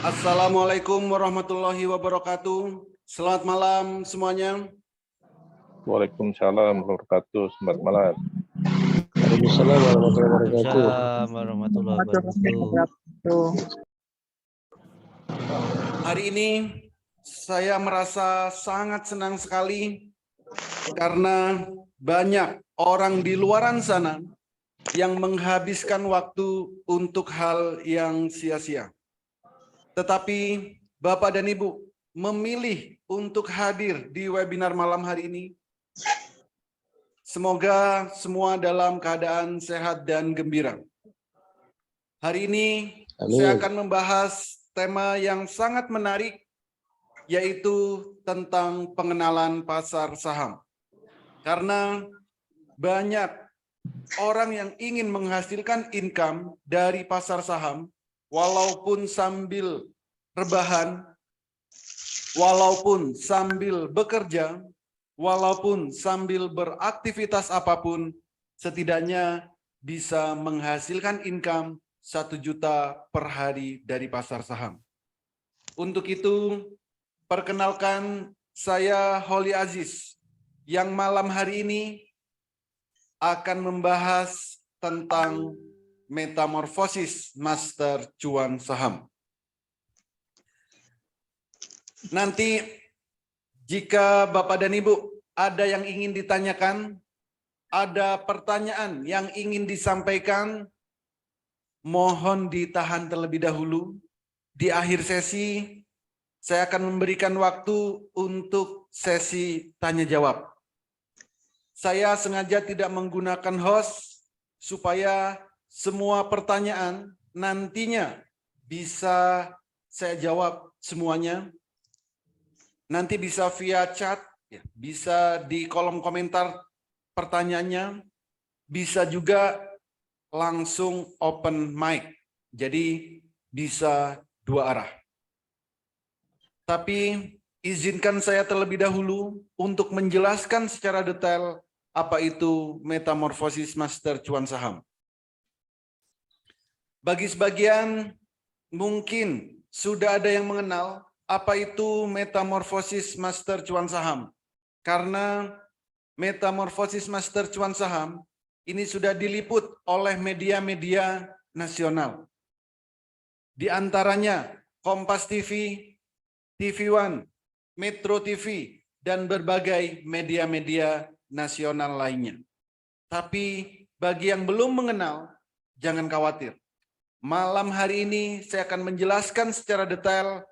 Assalamualaikum warahmatullahi wabarakatuh. Selamat malam semuanya. Waalaikumsalam warahmatullahi wabarakatuh. Selamat malam. Waalaikumsalam warahmatullahi wabarakatuh. Waalaikumsalam warahmatullahi wabarakatuh. Hari ini saya merasa sangat senang sekali karena banyak orang di luaran sana yang menghabiskan waktu untuk hal yang sia-sia. Tetapi Bapak dan Ibu memilih untuk hadir di webinar malam hari ini. Semoga semua dalam keadaan sehat dan gembira. Hari ini saya akan membahas tema yang sangat menarik, yaitu tentang pengenalan pasar saham. Karena banyak orang yang ingin menghasilkan income dari pasar saham, walaupun sambil rebahan, walaupun sambil bekerja, walaupun sambil beraktivitas apapun, setidaknya bisa menghasilkan income 1 juta per hari dari pasar saham. Untuk itu, perkenalkan saya Holly Aziz, yang malam hari ini akan membahas tentang metamorfosis master cuan saham. Nanti jika Bapak dan Ibu ada yang ingin ditanyakan, ada pertanyaan yang ingin disampaikan, mohon ditahan terlebih dahulu. Di akhir sesi, saya akan memberikan waktu untuk sesi tanya jawab. Saya sengaja tidak menggunakan host supaya semua pertanyaan nantinya bisa saya jawab semuanya. Nanti bisa via chat, bisa di kolom komentar pertanyaannya, bisa juga langsung open mic. Jadi bisa dua arah. Tapi izinkan saya terlebih dahulu untuk menjelaskan secara detail apa itu metamorfosis master cuan saham. Bagi sebagian mungkin sudah ada yang mengenal apa itu metamorfosis master cuan saham. Karena metamorfosis master cuan saham ini sudah diliput oleh media-media nasional. Di antaranya Kompas TV, TV One, Metro TV, dan berbagai media-media nasional lainnya. Tapi bagi yang belum mengenal, jangan khawatir. Malam hari ini saya akan menjelaskan secara detail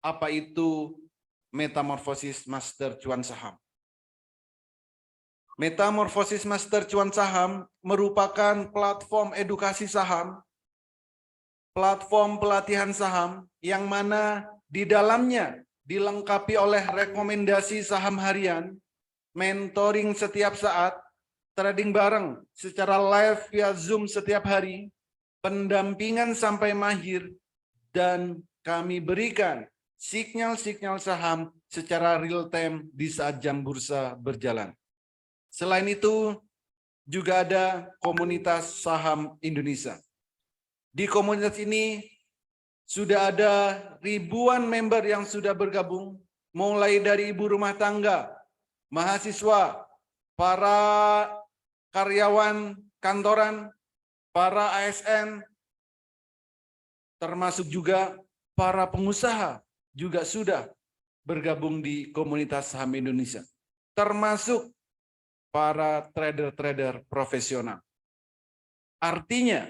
apa itu metamorfosis master cuan saham. Metamorfosis master cuan saham merupakan platform edukasi saham, platform pelatihan saham yang mana di dalamnya dilengkapi oleh rekomendasi saham harian, mentoring setiap saat, trading bareng secara live via Zoom setiap hari, pendampingan sampai mahir, dan kami berikan sinyal-sinyal saham secara real time di saat jam bursa berjalan. Selain itu, juga ada komunitas saham Indonesia. Di komunitas ini sudah ada ribuan member yang sudah bergabung, mulai dari ibu rumah tangga, mahasiswa, para karyawan kantoran, para ASN, termasuk juga para pengusaha juga sudah bergabung di komunitas saham Indonesia, termasuk para trader-trader profesional. Artinya,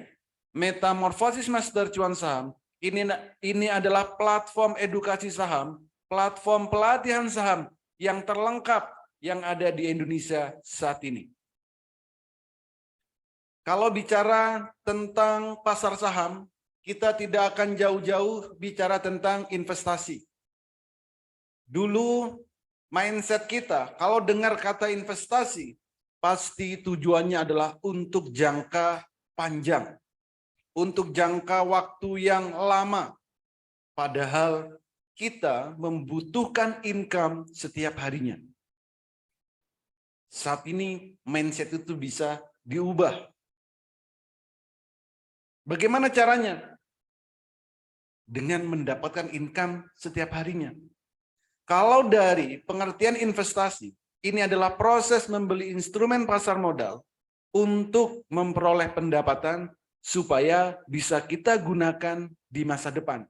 metamorfosis master cuan saham ini adalah platform edukasi saham, platform pelatihan saham yang terlengkap yang ada di Indonesia saat ini. Kalau bicara tentang pasar saham, kita tidak akan jauh-jauh bicara tentang investasi. Dulu mindset kita, kalau dengar kata investasi, pasti tujuannya adalah untuk jangka panjang, untuk jangka waktu yang lama. Padahal kita membutuhkan income setiap harinya. Saat ini mindset itu bisa diubah. Bagaimana caranya? dengan mendapatkan income setiap harinya. Kalau dari pengertian investasi, ini adalah proses membeli instrumen pasar modal untuk memperoleh pendapatan supaya bisa kita gunakan di masa depan.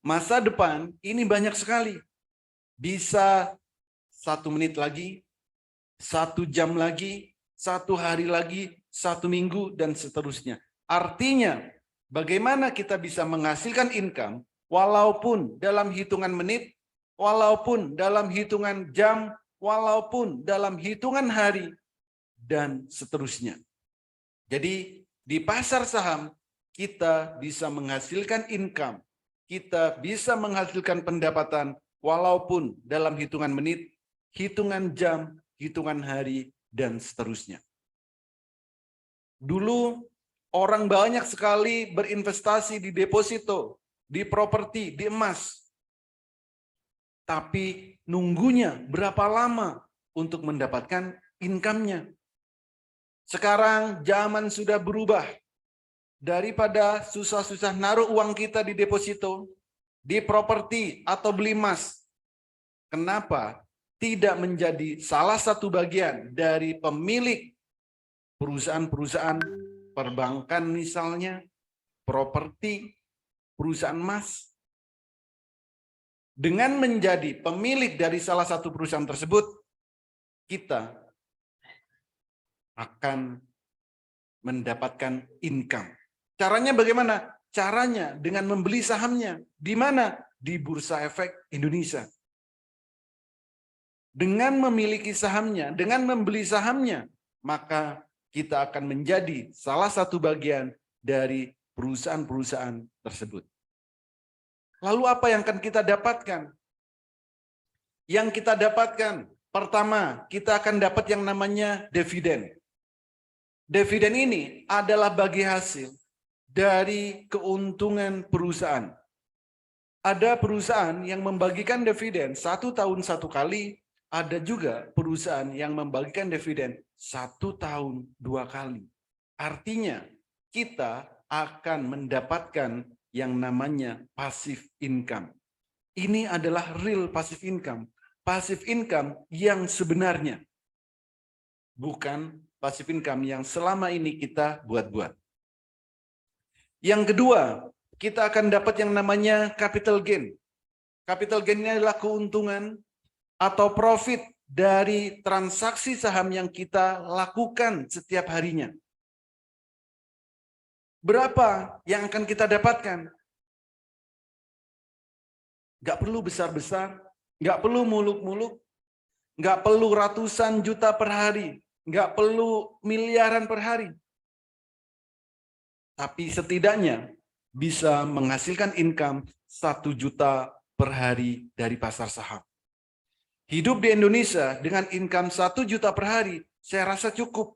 Masa depan ini banyak sekali. Bisa 1 menit lagi, 1 jam lagi, 1 hari lagi, 1 minggu, dan seterusnya. Artinya, bagaimana kita bisa menghasilkan income walaupun dalam hitungan menit, walaupun dalam hitungan jam, walaupun dalam hitungan hari, dan seterusnya. Jadi di pasar saham kita bisa menghasilkan income, kita bisa menghasilkan pendapatan walaupun dalam hitungan menit, hitungan jam, hitungan hari, dan seterusnya. Dulu orang banyak sekali berinvestasi di deposito, di properti, di emas. Tapi nunggunya berapa lama untuk mendapatkan income-nya. Sekarang zaman sudah berubah. Daripada susah-susah naruh uang kita di deposito, di properti, atau beli emas. Kenapa tidak menjadi salah satu bagian dari pemilik perusahaan-perusahaan perbankan misalnya, properti, perusahaan emas? Dengan menjadi pemilik dari salah satu perusahaan tersebut, kita akan mendapatkan income. Caranya bagaimana? Caranya dengan membeli sahamnya. Di mana? Di Bursa Efek Indonesia. Dengan memiliki sahamnya, dengan membeli sahamnya, maka kita akan menjadi salah satu bagian dari perusahaan-perusahaan tersebut. Lalu apa yang akan kita dapatkan? Yang kita dapatkan, pertama, kita akan dapat yang namanya dividen. Dividen ini adalah bagi hasil dari keuntungan perusahaan. Ada perusahaan yang membagikan dividen 1 tahun 1 kali, ada juga perusahaan yang membagikan dividen 1 tahun 2 kali. Artinya, kita akan mendapatkan yang namanya passive income. Ini adalah real passive income. Passive income yang sebenarnya. Bukan passive income yang selama ini kita buat-buat. Yang kedua, kita akan dapat yang namanya capital gain. Capital gain ini adalah keuntungan atau profit dari transaksi saham yang kita lakukan setiap harinya. Berapa yang akan kita dapatkan? Nggak perlu besar-besar, nggak perlu muluk-muluk, nggak perlu ratusan juta per hari, nggak perlu miliaran per hari. Tapi setidaknya bisa menghasilkan income 1 juta per hari dari pasar saham. Hidup di Indonesia dengan income 1 juta per hari, saya rasa cukup.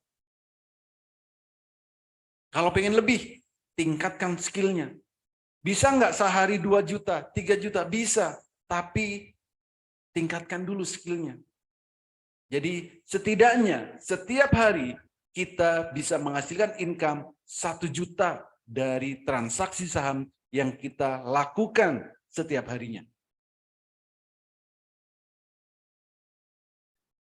Kalau pengen lebih, tingkatkan skillnya. Bisa nggak sehari 2 juta, 3 juta? Bisa, tapi tingkatkan dulu skillnya. Jadi setidaknya setiap hari kita bisa menghasilkan income 1 juta dari transaksi saham yang kita lakukan setiap harinya.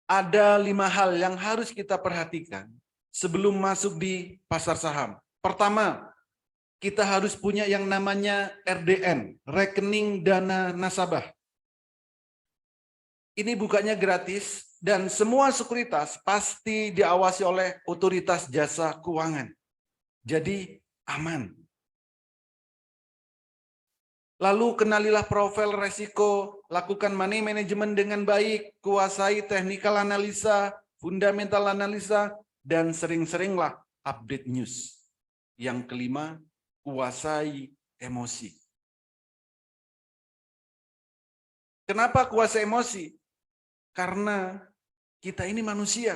Ada 5 hal yang harus kita perhatikan sebelum masuk di pasar saham. Pertama, kita harus punya yang namanya RDN, rekening dana nasabah. Ini bukanya gratis dan semua sekuritas pasti diawasi oleh otoritas jasa keuangan. Jadi aman. Lalu kenalilah profil resiko, lakukan money management dengan baik, kuasai technical analisa, fundamental analisa, dan sering-seringlah update news. Yang kelima, kuasai emosi. Kenapa kuasai emosi? Karena kita ini manusia.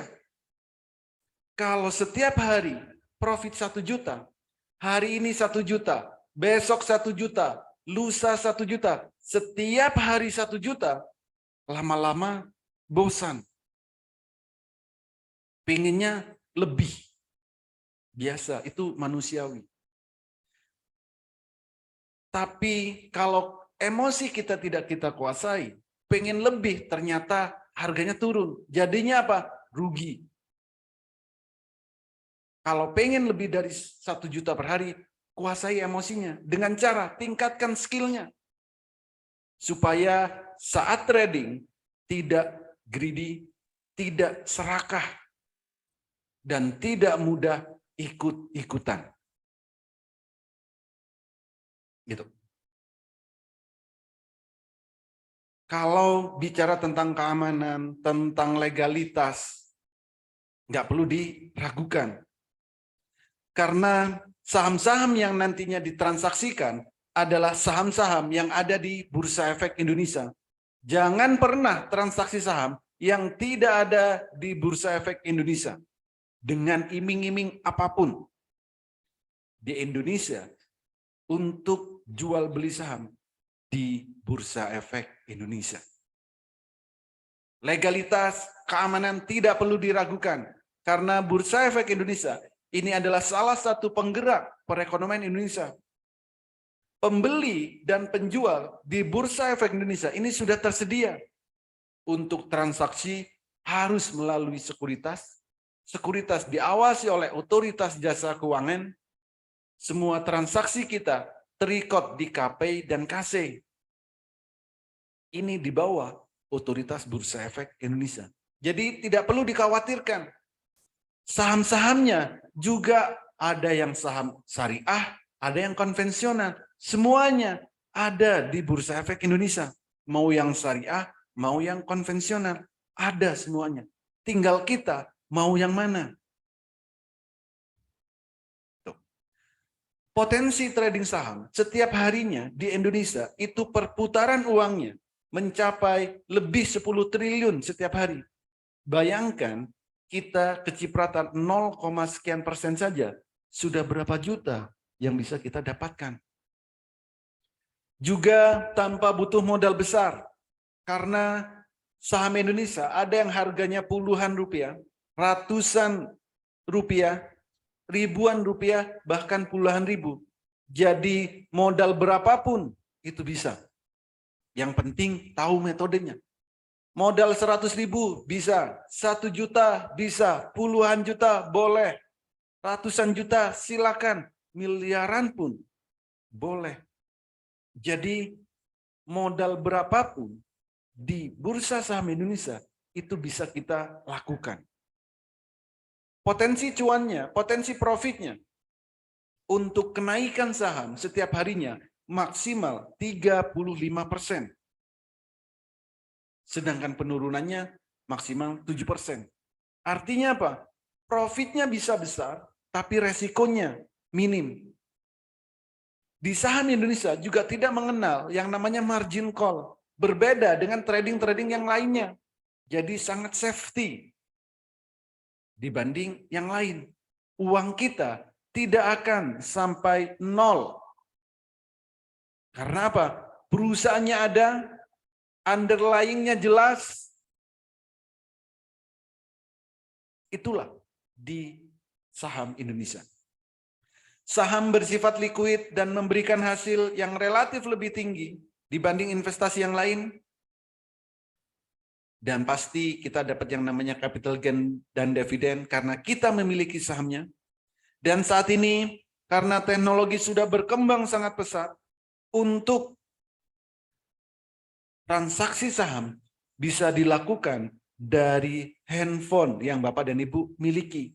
Kalau setiap hari profit 1 juta, hari ini 1 juta, besok 1 juta, lusa 1 juta, setiap hari 1 juta, lama-lama bosan. Pengennya lebih. Biasa, itu manusiawi. Tapi kalau emosi kita tidak kita kuasai, pengen lebih, ternyata harganya turun. Jadinya apa? Rugi. Kalau pengen lebih dari 1 juta per hari, kuasai emosinya. Dengan cara tingkatkan skillnya. Supaya saat trading tidak greedy, tidak serakah, dan tidak mudah ikut-ikutan. Gitu. Kalau bicara tentang keamanan, tentang legalitas, nggak perlu diragukan. Karena saham-saham yang nantinya ditransaksikan adalah saham-saham yang ada di Bursa Efek Indonesia. Jangan pernah transaksi saham yang tidak ada di Bursa Efek Indonesia. Dengan iming-iming apapun. Di Indonesia, untuk jual beli saham di Bursa Efek Indonesia. Legalitas, keamanan tidak perlu diragukan. Karena Bursa Efek Indonesia ini adalah salah satu penggerak perekonomian Indonesia. Pembeli dan penjual di Bursa Efek Indonesia ini sudah tersedia. Untuk transaksi harus melalui sekuritas. Sekuritas diawasi oleh otoritas jasa keuangan. Semua transaksi kita terikot di KPI dan KC. Ini di bawah otoritas Bursa Efek Indonesia. Jadi tidak perlu dikhawatirkan. Saham-sahamnya juga ada yang saham syariah, ada yang konvensional. Semuanya ada di Bursa Efek Indonesia. Mau yang syariah, mau yang konvensional. Ada semuanya. Tinggal kita mau yang mana. Potensi trading saham setiap harinya di Indonesia itu perputaran uangnya mencapai lebih 10 triliun setiap hari. Bayangkan kita kecipratan 0, sekian persen saja sudah berapa juta yang bisa kita dapatkan. Juga tanpa butuh modal besar karena saham Indonesia ada yang harganya puluhan rupiah, ratusan rupiah, ribuan rupiah, bahkan puluhan ribu. Jadi modal berapapun itu bisa. Yang penting tahu metodenya. Modal 100.000 bisa, 1 juta bisa, puluhan juta boleh, ratusan juta silakan, miliaran pun boleh. Jadi modal berapapun di Bursa Saham Indonesia itu bisa kita lakukan. Potensi cuannya, potensi profitnya untuk kenaikan saham setiap harinya maksimal 35%. Sedangkan penurunannya maksimal 7%. Artinya apa? Profitnya bisa besar, tapi resikonya minim. Di saham Indonesia juga tidak mengenal yang namanya margin call. Berbeda dengan trading-trading yang lainnya. Jadi sangat safety dibanding yang lain. Uang kita tidak akan sampai nol. Karena apa? Perusahaannya ada, underlying-nya jelas. Itulah di saham Indonesia. Saham bersifat likuid dan memberikan hasil yang relatif lebih tinggi dibanding investasi yang lain. Dan pasti kita dapat yang namanya capital gain dan dividen karena kita memiliki sahamnya. Dan saat ini karena teknologi sudah berkembang sangat pesat, untuk transaksi saham bisa dilakukan dari handphone yang Bapak dan Ibu miliki.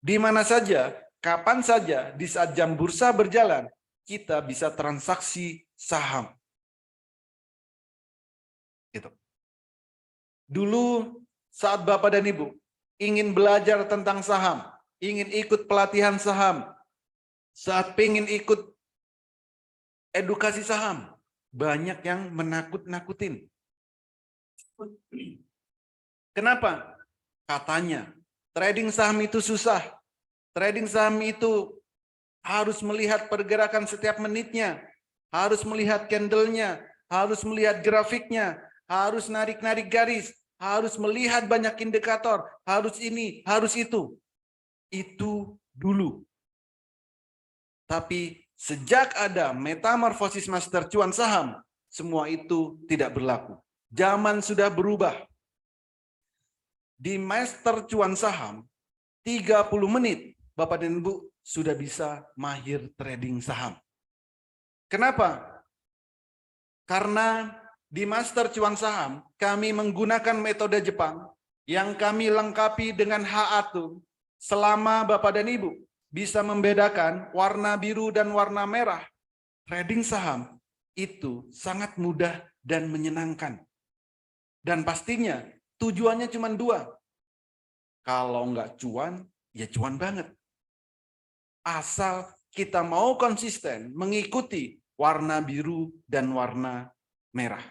Di mana saja, kapan saja, di saat jam bursa berjalan, kita bisa transaksi saham. Gitu. Dulu saat Bapak dan Ibu ingin belajar tentang saham, ingin ikut pelatihan saham, saat ingin ikut edukasi saham, banyak yang menakut-nakutin. Kenapa? Katanya, trading saham itu susah. Trading saham itu harus melihat pergerakan setiap menitnya, harus melihat candlenya, harus melihat grafiknya, harus narik-narik garis, harus melihat banyak indikator, harus ini, harus itu. Itu dulu. Tapi Sejak ada metamorfosis master cuan saham, semua itu tidak berlaku. Zaman sudah berubah. Di master cuan saham, 30 menit, Bapak dan Ibu sudah bisa mahir trading saham. Kenapa? Karena di master cuan saham, kami menggunakan metode Jepang yang kami lengkapi dengan HA-Tool. Selama Bapak dan Ibu bisa membedakan warna biru dan warna merah, trading saham itu sangat mudah dan menyenangkan. Dan pastinya tujuannya cuma dua. Kalau nggak cuan, ya cuan banget. Asal kita mau konsisten mengikuti warna biru dan warna merah.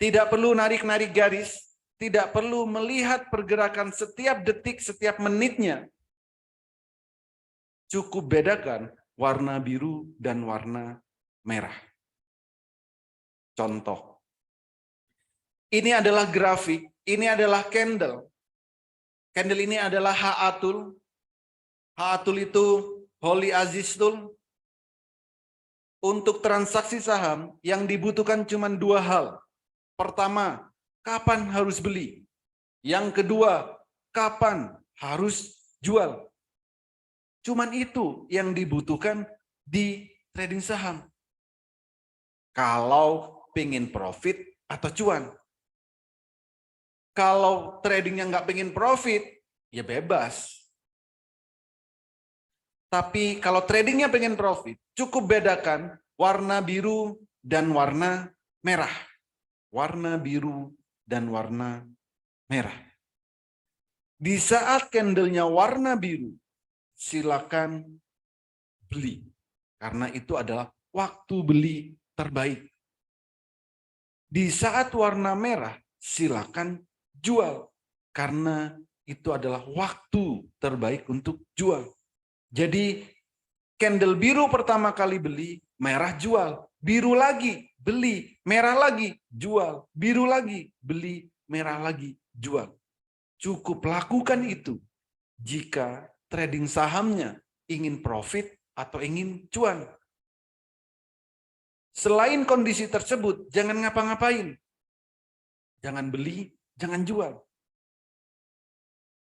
Tidak perlu narik-narik garis, tidak perlu melihat pergerakan setiap detik, setiap menitnya. Cukup bedakan warna biru dan warna merah. Contoh. Ini adalah grafik, ini adalah candle. Candle ini adalah HA-Tool. HA-Tool itu Holy Aziz Tool. Untuk transaksi saham yang dibutuhkan cuma dua hal. Pertama, kapan harus beli? Yang kedua, kapan harus jual? Cuman itu yang dibutuhkan di trading saham. Kalau pengen profit atau cuan. Kalau tradingnya nggak pengen profit, ya bebas. Tapi kalau tradingnya pengen profit, cukup bedakan warna biru dan warna merah. Warna biru dan warna merah. Di saat candlenya warna biru, silakan beli. Karena itu adalah waktu beli terbaik. Di saat warna merah, silakan jual. Karena itu adalah waktu terbaik untuk jual. Jadi candle biru pertama kali beli, merah jual. Biru lagi, beli. Merah lagi, jual. Biru lagi, beli. Merah lagi, jual. Cukup lakukan itu jika trading sahamnya ingin profit atau ingin cuan. Selain kondisi tersebut, jangan ngapa-ngapain. Jangan beli, jangan jual.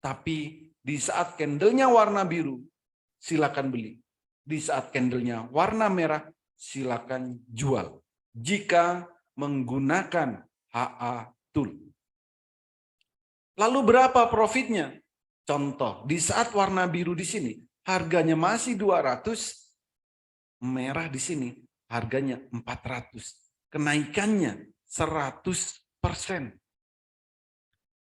Tapi di saat candlenya warna biru, silakan beli. Di saat candlenya warna merah, silakan jual. Jika menggunakan HA-Tool. Lalu berapa profitnya? Contoh, di saat warna biru di sini, harganya masih 200, merah di sini, harganya 400. Kenaikannya 100%.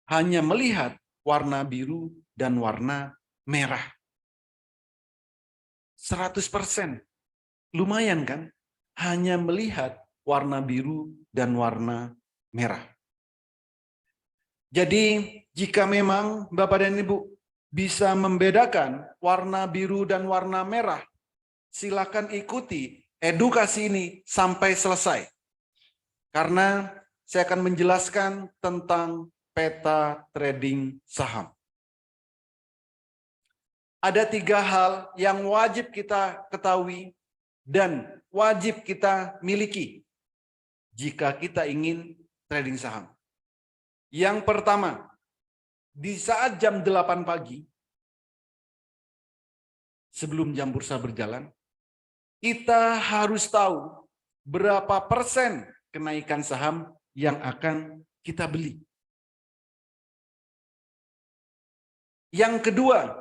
Hanya melihat warna biru dan warna merah. 100%. Lumayan kan? Hanya melihat warna biru dan warna merah. Jadi jika memang Bapak dan Ibu bisa membedakan warna biru dan warna merah, silakan ikuti edukasi ini sampai selesai. Karena saya akan menjelaskan tentang peta trading saham. Ada 3 hal yang wajib kita ketahui dan wajib kita miliki jika kita ingin trading saham. Yang pertama, di saat jam 8 pagi, sebelum jam bursa berjalan, kita harus tahu berapa persen kenaikan saham yang akan kita beli. Yang kedua,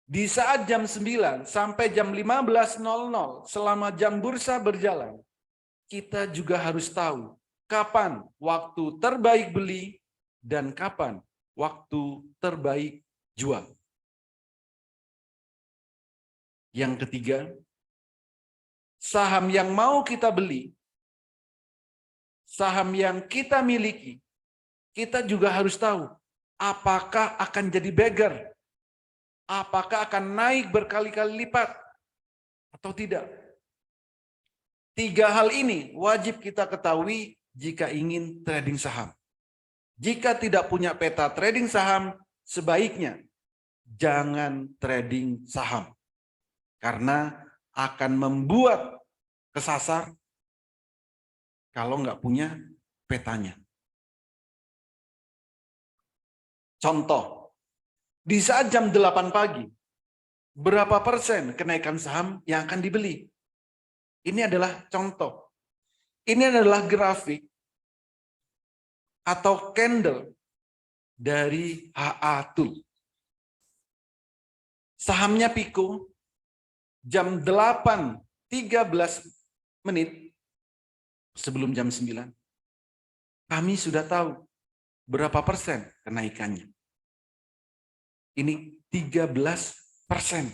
di saat jam 9 sampai jam 15.00 selama jam bursa berjalan, kita juga harus tahu kapan waktu terbaik beli dan kapan waktu terbaik jual. Yang ketiga, saham yang mau kita beli, saham yang kita miliki, kita juga harus tahu apakah akan jadi beggar, apakah akan naik berkali-kali lipat atau tidak. 3 hal ini wajib kita ketahui jika ingin trading saham. Jika tidak punya peta trading saham, sebaiknya jangan trading saham. Karena akan membuat kesasar kalau nggak punya petanya. Contoh, di saat jam 8 pagi, berapa persen kenaikan saham yang akan dibeli? Ini adalah contoh. Ini adalah grafik atau candle dari HA Tool. Sahamnya Pico, jam 8.13 menit sebelum jam 9, kami sudah tahu berapa persen kenaikannya. Ini 13%.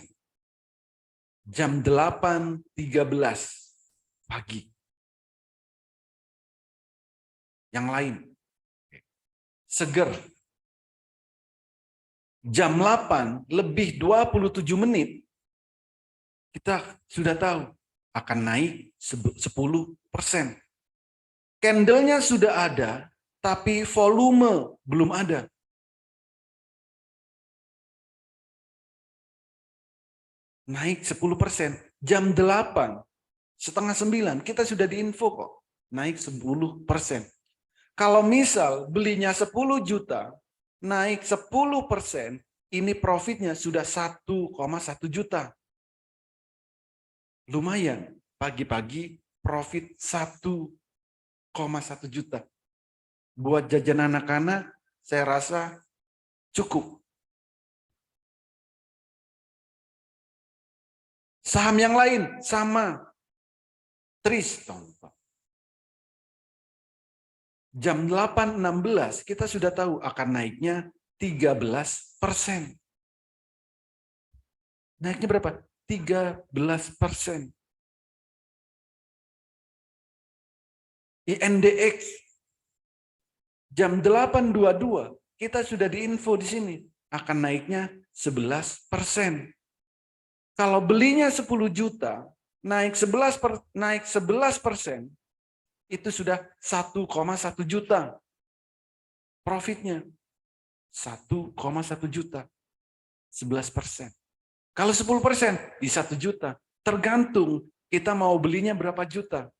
Jam 8.13 pagi. Yang lain. Seger. Jam 8 lebih 27 menit, kita sudah tahu akan naik 10%. Candlenya sudah ada, tapi volume belum ada. Naik 10%. Jam 8, setengah 9, kita sudah diinfo kok. Naik 10%. Kalau misal belinya 10 juta, naik 10%, ini profitnya sudah 1,1 juta. Lumayan, pagi-pagi profit 1,1 juta. Buat jajan anak-anak, saya rasa cukup. Saham yang lain sama. Tris contoh. Jam 8.16 kita sudah tahu akan naiknya 13%. Naiknya berapa? 13%. INDX jam 8.22 kita sudah diinfo di sini akan naiknya 11%. Kalau belinya 10 juta, naik 11%, itu sudah 1,1 juta. Profitnya 1,1 juta. 11%. Kalau 10% di 1 juta. Tergantung kita mau belinya berapa juta.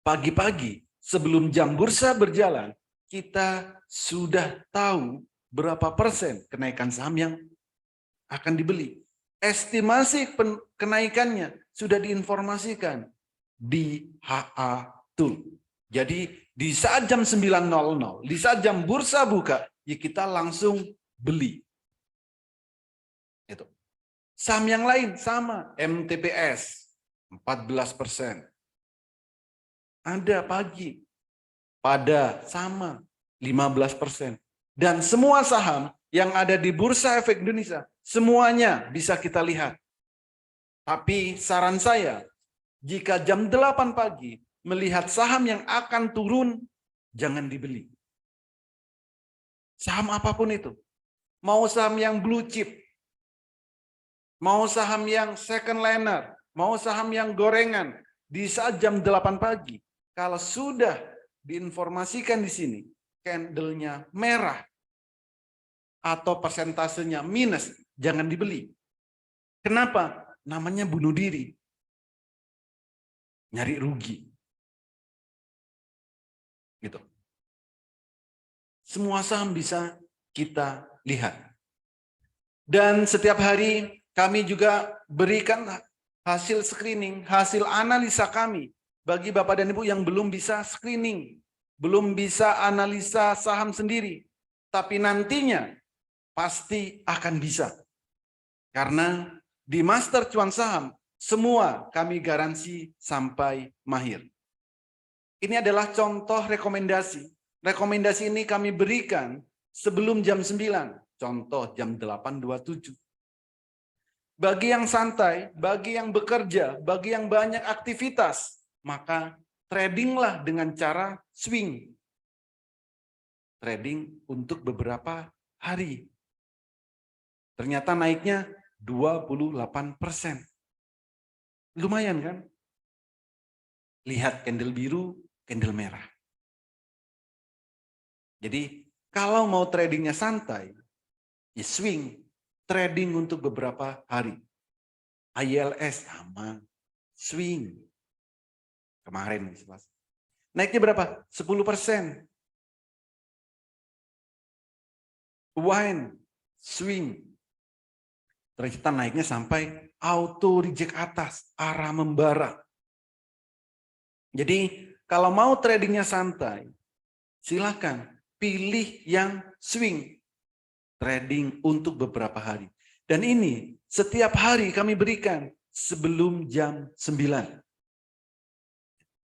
Pagi-pagi sebelum jam bursa berjalan, kita sudah tahu berapa persen kenaikan saham yang akan dibeli. Estimasi kenaikannya sudah diinformasikan di HA Tool. Jadi di saat jam 9.00, di saat jam bursa buka, ya kita langsung beli. Itu. Saham yang lain sama, MTPS 14%. Ada pagi, pada sama 15%. Dan semua saham yang ada di Bursa Efek Indonesia, semuanya bisa kita lihat. Tapi saran saya, jika jam 8 pagi melihat saham yang akan turun, jangan dibeli. Saham apapun itu. Mau saham yang blue chip, mau saham yang second liner, mau saham yang gorengan, di saat jam 8 pagi, kalau sudah diinformasikan di sini, candlenya merah, atau persentasenya minus, jangan dibeli. Kenapa? Namanya bunuh diri. Nyari rugi. Gitu. Semua saham bisa kita lihat. Dan setiap hari kami juga berikan hasil screening, hasil analisa kami bagi Bapak dan Ibu yang belum bisa screening, belum bisa analisa saham sendiri, tapi nantinya pasti akan bisa. Karena di Master Cuan Saham, semua kami garansi sampai mahir. Ini adalah contoh rekomendasi. Rekomendasi ini kami berikan sebelum jam 9. Contoh jam 8.27. Bagi yang santai, bagi yang bekerja, bagi yang banyak aktivitas, maka tradinglah dengan cara swing. Trading untuk beberapa hari. Ternyata naiknya 28%. Lumayan kan? Lihat candle biru, candle merah. Jadi kalau mau tradingnya santai, ya swing. Trading untuk beberapa hari. ILS sama. Swing. Kemarin. Naiknya berapa? 10%. Wine. Swing. Ternyata naiknya sampai auto reject atas. Arah membara. Jadi kalau mau tradingnya santai, silakan pilih yang swing. Trading untuk beberapa hari. Dan ini setiap hari kami berikan sebelum jam 9.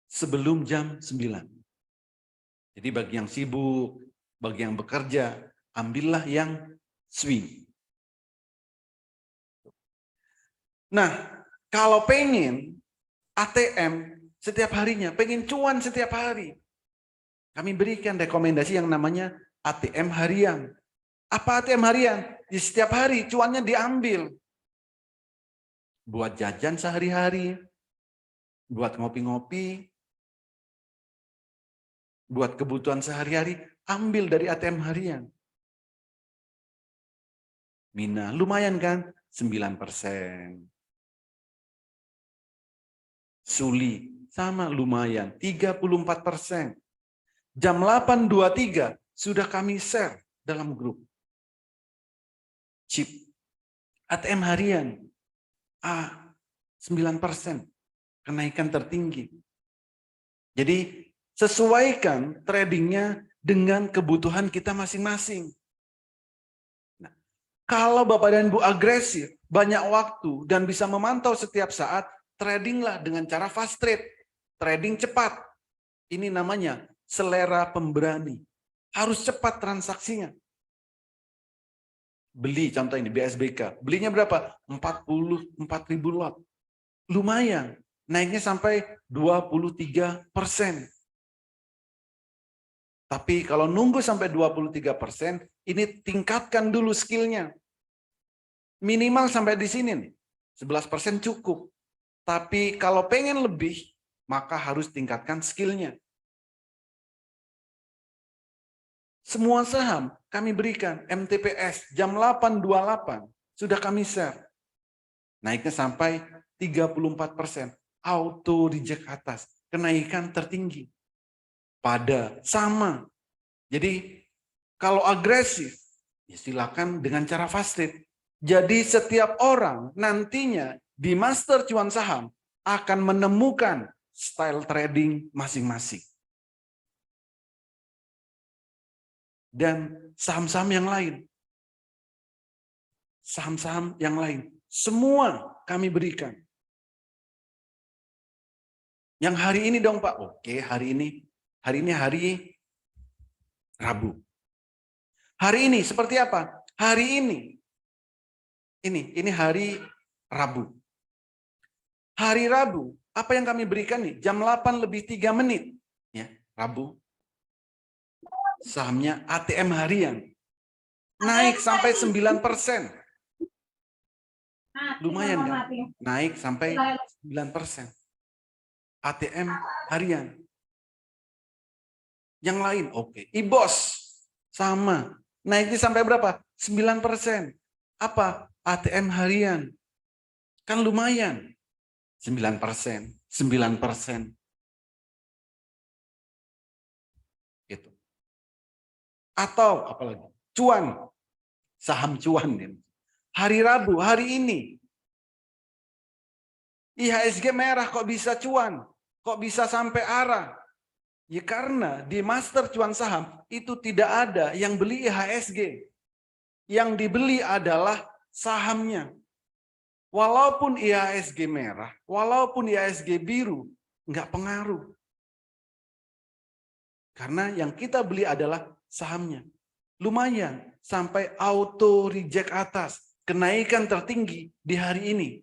Sebelum jam 9. Jadi bagi yang sibuk, bagi yang bekerja, ambillah yang swing. Nah, kalau pengen ATM setiap harinya, pengen cuan setiap hari, kami berikan rekomendasi yang namanya ATM harian. Apa ATM harian? Di setiap hari cuannya diambil. Buat jajan sehari-hari, buat ngopi-ngopi, buat kebutuhan sehari-hari, ambil dari ATM harian. Mina, lumayan kan? 9%. Suli, sama lumayan, 34%. Jam 8.23 sudah kami share dalam grup. Chip ATM harian A 9% kenaikan tertinggi. Jadi sesuaikan tradingnya dengan kebutuhan kita masing-masing. Nah, kalau Bapak dan Ibu agresif, banyak waktu dan bisa memantau setiap saat, tradinglah dengan cara fast trade, trading cepat. Ini namanya selera pemberani. Harus cepat transaksinya. Beli contoh ini BSBK, belinya berapa? 44.000 lot. Lumayan, naiknya sampai 23%. Tapi kalau nunggu sampai 23%, ini tingkatkan dulu skillnya. Minimal sampai di sini nih, 11% cukup. Tapi kalau pengen lebih, maka harus tingkatkan skillnya. Semua saham kami berikan MTPS jam 8.28 sudah kami share. Naiknya sampai 34%. Auto reject atas. Kenaikan tertinggi. Pada sama. Jadi kalau agresif, ya silakan dengan cara fast trade. Jadi setiap orang nantinya di Master Cuan Saham akan menemukan style trading masing-masing. Dan saham-saham yang lain. Saham-saham yang lain. Semua kami berikan. Yang hari ini dong Pak. Oke, hari ini. Hari ini hari Rabu. Hari ini seperti apa? Hari ini. Ini hari Rabu. Hari Rabu. Apa yang kami berikan nih? Jam 8:03. Ya, Rabu. Sahamnya ATM harian. Naik sampai 9%. Lumayan kan? Naik sampai 9%. ATM harian. Yang lain, oke. IBOS, sama. Naiknya sampai berapa? 9%. Apa? ATM harian. Kan lumayan. 9%. 9%. Gitu. Atau apalagi? Cuan. Saham cuan. Hari Rabu, hari ini. IHSG merah kok bisa cuan? Kok bisa sampai arah? Ya karena di Master Cuan Saham itu tidak ada yang beli IHSG. Yang dibeli adalah sahamnya. Walaupun IHSG merah, walaupun IHSG biru, nggak pengaruh. Karena yang kita beli adalah sahamnya. Lumayan, sampai auto reject atas. Kenaikan tertinggi di hari ini.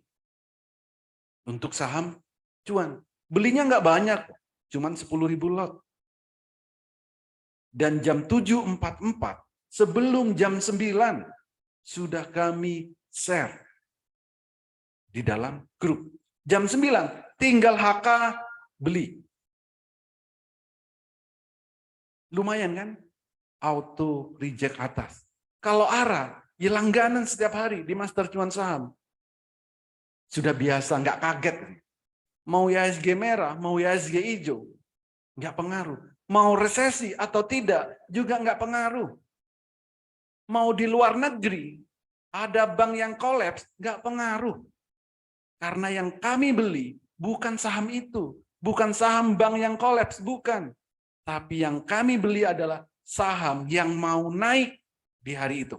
Untuk saham cuan. Belinya nggak banyak, cuman 10.000 lot. Dan jam 7.44, sebelum jam 9, sudah kami share di dalam grup. Jam 9, tinggal HK beli. Lumayan kan? Auto reject atas. Kalau ARA, ya langganan setiap hari di Master Cuan Saham. Sudah biasa, nggak kaget. Mau IHSG merah, mau IHSG hijau, nggak pengaruh. Mau resesi atau tidak, juga nggak pengaruh. Mau di luar negeri, ada bank yang kolaps, nggak pengaruh. Karena yang kami beli bukan saham itu, bukan saham bank yang kolaps, bukan. Tapi yang kami beli adalah saham yang mau naik di hari itu.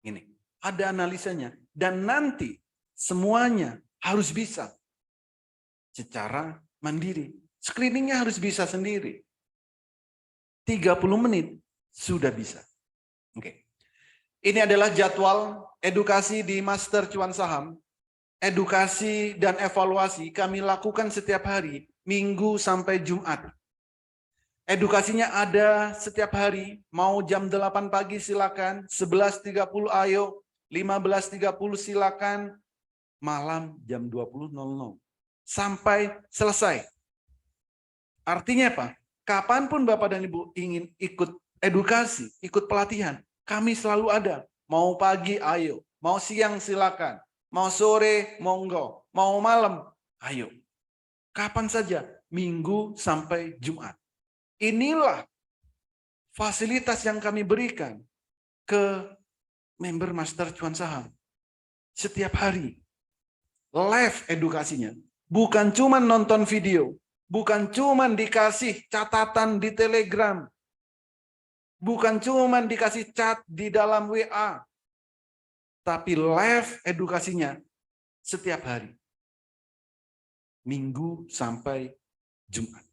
Ini, ada analisanya. Dan nanti semuanya harus bisa secara mandiri. Screeningnya harus bisa sendiri. 30 menit sudah bisa. Oke. Ini adalah jadwal edukasi di Master Cuan Saham. Edukasi dan evaluasi kami lakukan setiap hari, Minggu sampai Jumat. Edukasinya ada setiap hari, mau jam 8 pagi silakan, 11.30 ayo, 15.30 silakan, malam jam 20.00 sampai selesai. Artinya apa? Kapanpun Bapak dan Ibu ingin ikut edukasi, ikut pelatihan, kami selalu ada. Mau pagi, ayo. Mau siang, silakan. Mau sore, monggo. Mau malam, ayo. Kapan saja, Minggu sampai Jumat. Inilah fasilitas yang kami berikan ke member Master Cuan Saham. Setiap hari. Live edukasinya. Bukan cuma nonton video. Bukan cuma dikasih catatan di Telegram. Bukan cuma dikasih chat di dalam WA. Tapi live edukasinya setiap hari. Minggu sampai Jumat.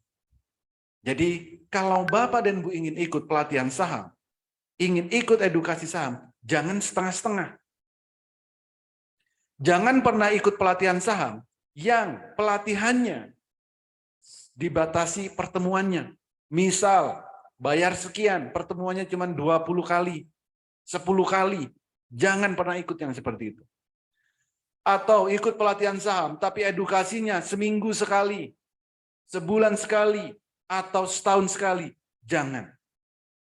Jadi kalau Bapak dan Ibu ingin ikut pelatihan saham, ingin ikut edukasi saham, jangan setengah-setengah. Jangan pernah ikut pelatihan saham yang pelatihannya dibatasi pertemuannya. Misal, bayar sekian, pertemuannya cuma 20 kali, 10 kali. Jangan pernah ikut yang seperti itu. Atau ikut pelatihan saham, tapi edukasinya seminggu sekali, sebulan sekali, atau setahun sekali. Jangan.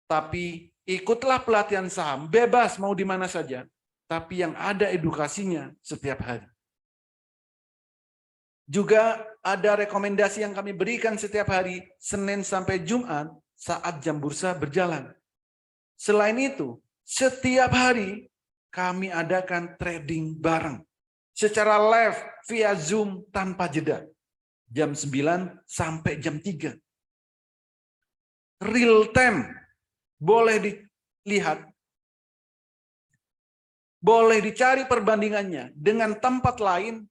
Tapi ikutlah pelatihan saham, bebas mau di mana saja. Tapi yang ada edukasinya setiap hari. Juga ada rekomendasi yang kami berikan setiap hari, Senin sampai Jumat, saat jam bursa berjalan. Selain itu, setiap hari kami adakan trading bareng. Secara live via Zoom tanpa jeda. Jam 9 sampai jam 3. Real time. Boleh dilihat. Boleh dicari perbandingannya dengan tempat lain.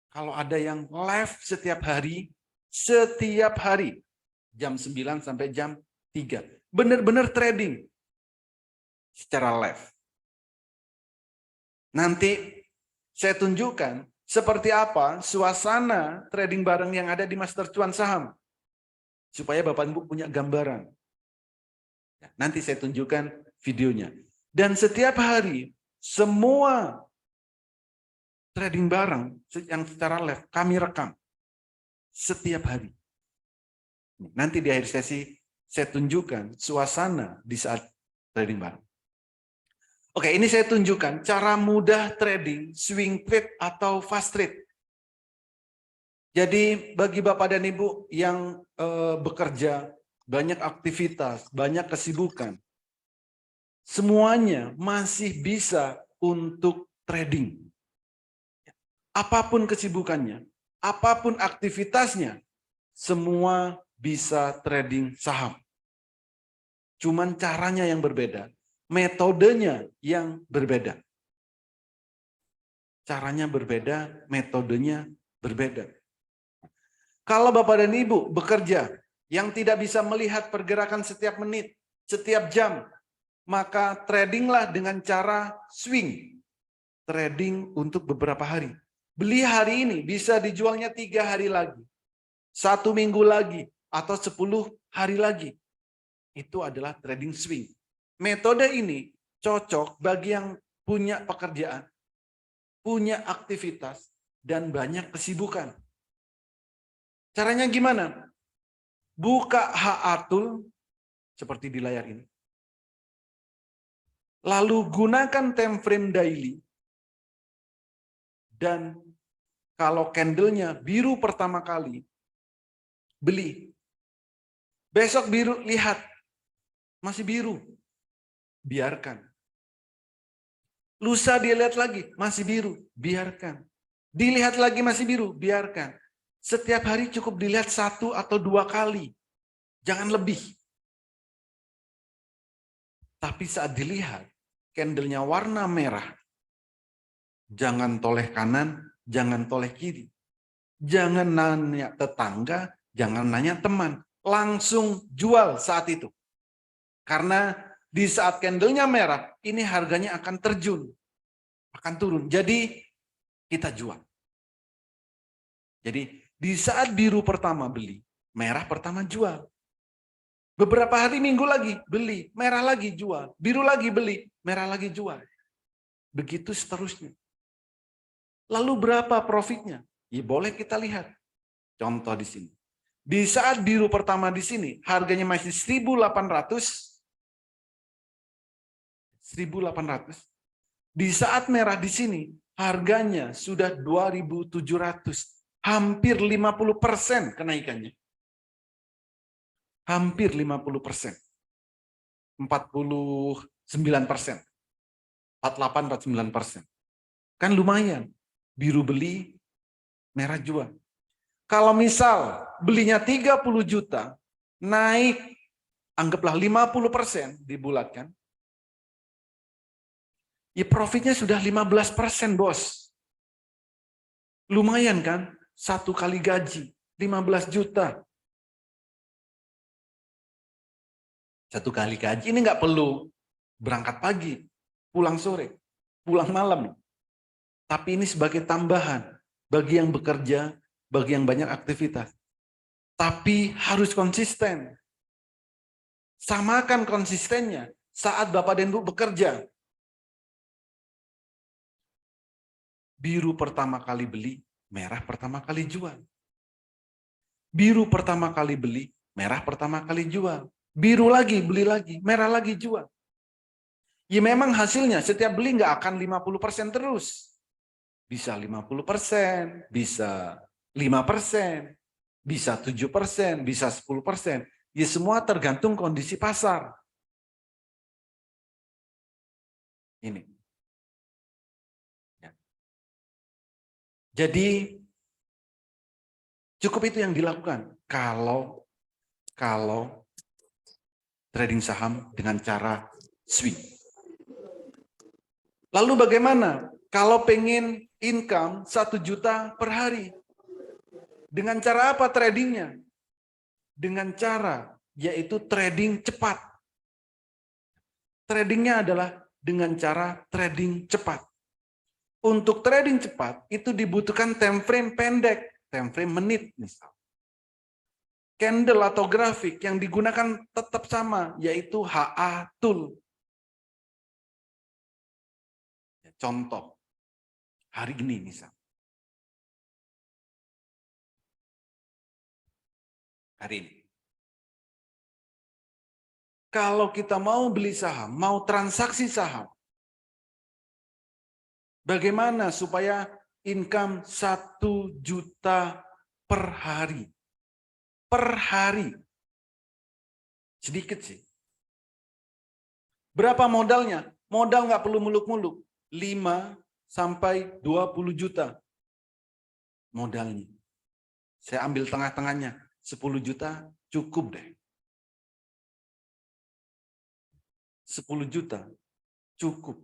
Kalau ada yang live setiap hari, jam 9 sampai jam 3. Benar-benar trading secara live. Nanti saya tunjukkan seperti apa suasana trading bareng yang ada di Master Cuan Saham. Supaya Bapak Ibu punya gambaran. Nanti saya tunjukkan videonya. Dan setiap hari, semua trading bareng yang secara live kami rekam. Setiap hari. Nanti di akhir sesi, saya tunjukkan suasana di saat trading bareng. Oke, ini saya tunjukkan cara mudah trading, swing trade atau fast trade. Jadi bagi Bapak dan Ibu yang bekerja, banyak aktivitas, banyak kesibukan, semuanya masih bisa untuk trading. Apapun kesibukannya, apapun aktivitasnya, semua bisa trading saham. Cuman caranya yang berbeda, metodenya yang berbeda. Caranya berbeda, metodenya berbeda. Kalau Bapak dan Ibu bekerja yang tidak bisa melihat pergerakan setiap menit, setiap jam, maka tradinglah dengan cara swing. Trading untuk beberapa hari. Beli hari ini bisa dijualnya 3 hari lagi. 1 minggu lagi atau 10 hari lagi. Itu adalah trading swing. Metode ini cocok bagi yang punya pekerjaan, punya aktivitas, dan banyak kesibukan. Caranya gimana? Buka H-Atul seperti di layar ini. Lalu gunakan time frame daily. Dan kalau candlenya biru pertama kali, beli. Besok biru, lihat. Masih biru. Biarkan. Lusa dilihat lagi, masih biru. Biarkan. Dilihat lagi masih biru, biarkan. Setiap hari cukup dilihat 1 atau 2 kali. Jangan lebih. Tapi saat dilihat, candlenya warna merah. Jangan toleh kanan, jangan toleh kiri. Jangan nanya tetangga, jangan nanya teman. Langsung jual saat itu. Karena di saat candlenya merah, ini harganya akan terjun. Akan turun. Jadi kita jual. Jadi di saat biru pertama beli, merah pertama jual. Beberapa hari minggu lagi beli, merah lagi jual. Biru lagi beli, merah lagi jual. Begitu seterusnya. Lalu berapa profitnya? Ya boleh kita lihat. Contoh di sini. Di saat biru pertama di sini, harganya masih 1.800. 1.800. Di saat merah di sini, harganya sudah 2.700. Hampir 50% kenaikannya. Hampir 50%. 49%. 48-49%. Kan lumayan. Biru beli, merah jual. Kalau misal belinya 30 juta, naik anggaplah 50% dibulatkan. Ya profitnya sudah 15%, bos. Lumayan kan? 1 kali gaji, 15 juta. 1 kali gaji, ini nggak perlu berangkat pagi, pulang sore, pulang malam. Tapi ini sebagai tambahan bagi yang bekerja, bagi yang banyak aktivitas. Tapi harus konsisten. Samakan konsistennya saat Bapak dan Ibu bekerja. Biru pertama kali beli, merah pertama kali jual. Biru pertama kali beli, merah pertama kali jual. Biru lagi, beli lagi, merah lagi jual. Ya memang hasilnya setiap beli nggak akan 50% terus. Bisa 50%, bisa 5%, bisa 7%, bisa 10%. Ya semua tergantung kondisi pasar. Ini. Ya. Jadi cukup itu yang dilakukan kalau trading saham dengan cara swing. Lalu bagaimana kalau pengen income 1 juta per hari? Dengan cara apa tradingnya? Dengan cara yaitu trading cepat. Tradingnya adalah dengan cara trading cepat. Untuk trading cepat itu dibutuhkan time frame pendek, time frame menit misal. Candle atau grafik yang digunakan tetap sama, yaitu HA tool. Contoh, hari ini misal. Hari ini. Kalau kita mau beli saham, mau transaksi saham, bagaimana supaya income 1 juta per hari? Per hari. Sedikit sih. Berapa modalnya? Modal nggak perlu muluk-muluk. 5 sampai 20 juta modalnya. Saya ambil tengah-tengahnya. 10 juta cukup deh. 10 juta cukup.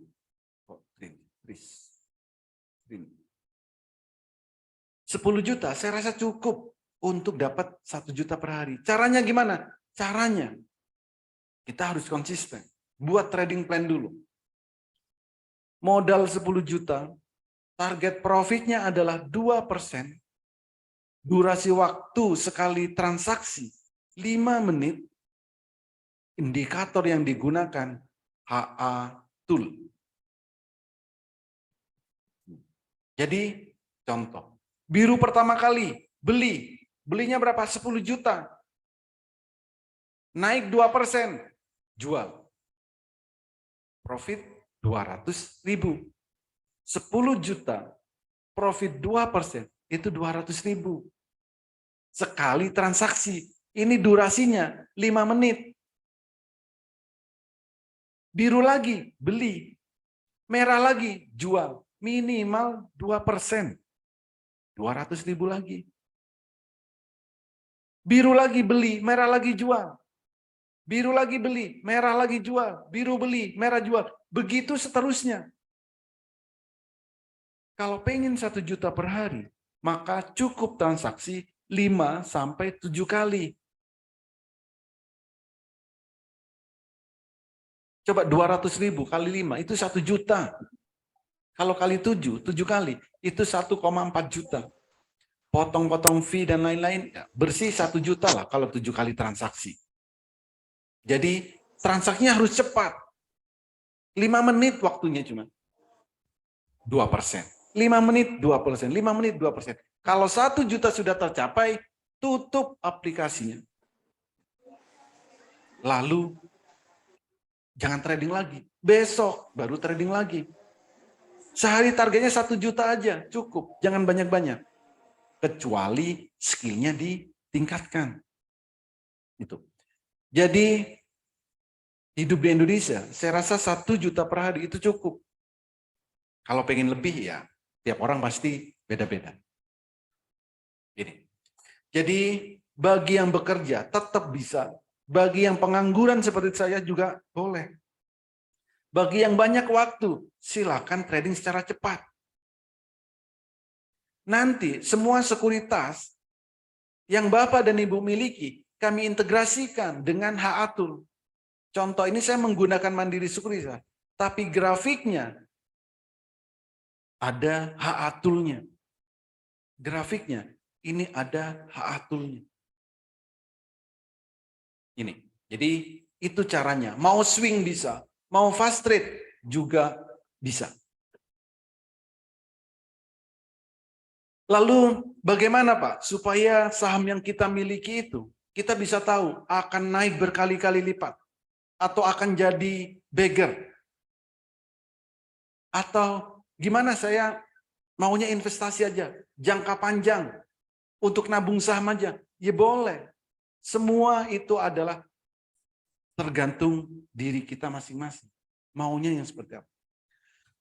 10 juta saya rasa cukup untuk dapat 1 juta per hari. Caranya gimana? Caranya kita harus konsisten. Buat trading plan dulu. Modal 10 juta, target profitnya adalah 2%. Durasi waktu sekali transaksi 5 menit. Indikator yang digunakan HA tool. Jadi contoh, biru pertama kali belinya berapa? 10 juta. Naik 2%, jual. Profit 200.000. 10 juta. profit 2%, itu 200.000. Sekali transaksi. Ini durasinya 5 menit. Biru lagi, beli. Merah lagi, jual. Minimal 2%. 200.000 lagi. Biru lagi beli, merah lagi jual. Biru lagi beli, merah lagi jual. Biru beli, merah jual. Begitu seterusnya. Kalau pengen 1 juta per hari, maka cukup transaksi 5 sampai 7 kali. Coba 200.000 kali 5, itu 1 juta. Kalau kali 7 kali, itu 1,4 juta. Potong-potong fee dan lain-lain, bersih 1 juta lah kalau 7 kali transaksi. Jadi transaksinya harus cepat. 5 menit waktunya cuma. 2%. 5 menit 2%. 5 menit 2%. Kalau 1 juta sudah tercapai, tutup aplikasinya. Lalu jangan trading lagi. Besok baru trading lagi. Sehari targetnya 1 juta aja, cukup. Jangan banyak-banyak. Kecuali skillnya ditingkatkan. Itu. Jadi hidup di Indonesia, saya rasa 1 juta per hari itu cukup. Kalau pengen lebih ya, tiap orang pasti beda-beda. Ini. Jadi bagi yang bekerja tetap bisa. Bagi yang pengangguran seperti saya juga boleh. Bagi yang banyak waktu, silakan trading secara cepat. Nanti semua sekuritas yang Bapak dan Ibu miliki, kami integrasikan dengan Haatul. Contoh ini saya menggunakan Mandiri Sekuritas, tapi grafiknya ada Haatulnya. Grafiknya ini ada Haatulnya. Ini. Jadi itu caranya. Mau swing bisa, mau fast trade juga bisa. Lalu bagaimana Pak supaya saham yang kita miliki itu kita bisa tahu akan naik berkali-kali lipat atau akan jadi beggar? Atau gimana saya maunya investasi aja, jangka panjang untuk nabung saham aja? Ya boleh. Semua itu adalah tergantung diri kita masing-masing. Maunya yang seperti apa?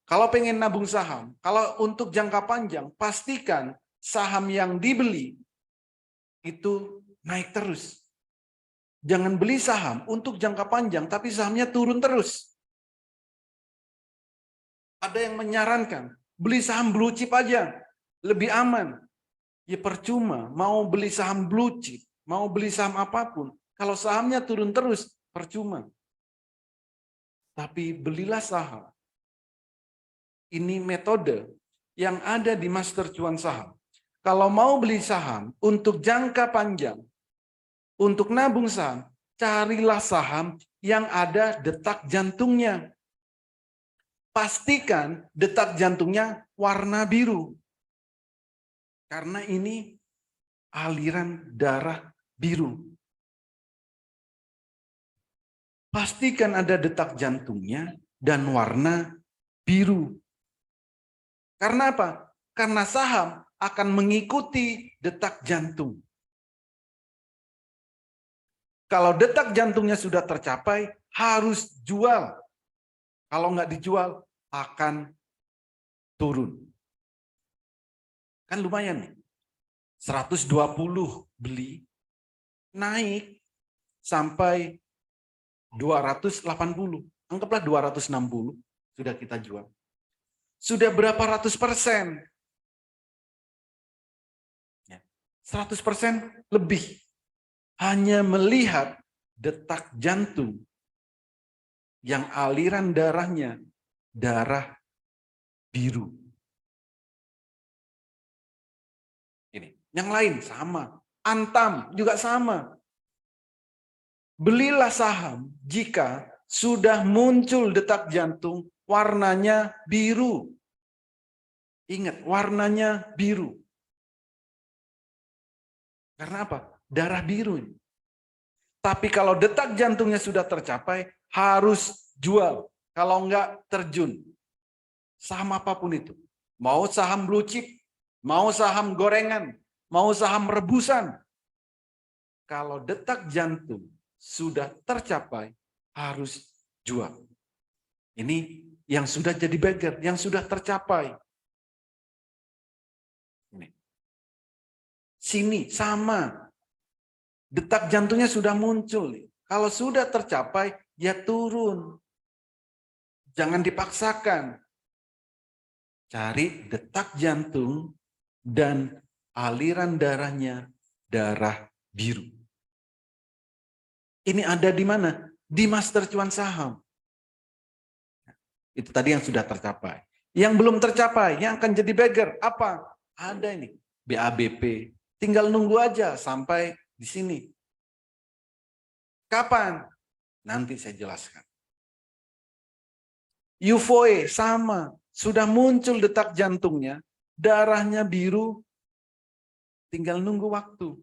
Kalau pengen nabung saham, kalau untuk jangka panjang, pastikan saham yang dibeli itu naik terus. Jangan beli saham untuk jangka panjang, tapi sahamnya turun terus. Ada yang menyarankan, beli saham blue chip aja, lebih aman. Ya percuma, mau beli saham blue chip, mau beli saham apapun, kalau sahamnya turun terus, percuma. Tapi belilah saham. Ini metode yang ada di Master Cuan Saham. Kalau mau beli saham untuk jangka panjang, untuk nabung saham, carilah saham yang ada detak jantungnya. Pastikan detak jantungnya warna biru. Karena ini aliran darah biru. Pastikan ada detak jantungnya dan warna biru. Karena apa? Karena saham akan mengikuti detak jantung. Kalau detak jantungnya sudah tercapai, harus jual. Kalau nggak dijual, akan turun. Kan lumayan nih. 120 beli, naik sampai 280. Anggaplah 260, sudah kita jual. Sudah berapa ratus persen? 100% lebih. Hanya melihat detak jantung yang aliran darahnya darah biru. Ini. Yang lain sama. Antam juga sama. Belilah saham jika sudah muncul detak jantung warnanya biru. Ingat, warnanya biru. Karena apa? Darah biru. Tapi kalau detak jantungnya sudah tercapai, harus jual. Kalau enggak, terjun. Saham apapun itu. Mau saham blue chip, mau saham gorengan, mau saham rebusan. Kalau detak jantung sudah tercapai, harus jual. Ini yang sudah jadi beggar, yang sudah tercapai. Ini. Sini sama. Detak jantungnya sudah muncul. Kalau sudah tercapai, ya turun. Jangan dipaksakan. Cari detak jantung dan aliran darahnya darah biru. Ini ada di mana? Di master cuan saham. Itu tadi yang sudah tercapai. Yang belum tercapai, yang akan jadi beggar, apa? Ada ini, BABP. Tinggal nunggu aja sampai di sini. Kapan? Nanti saya jelaskan. UFOE sama, sudah muncul detak jantungnya, darahnya biru, tinggal nunggu waktu.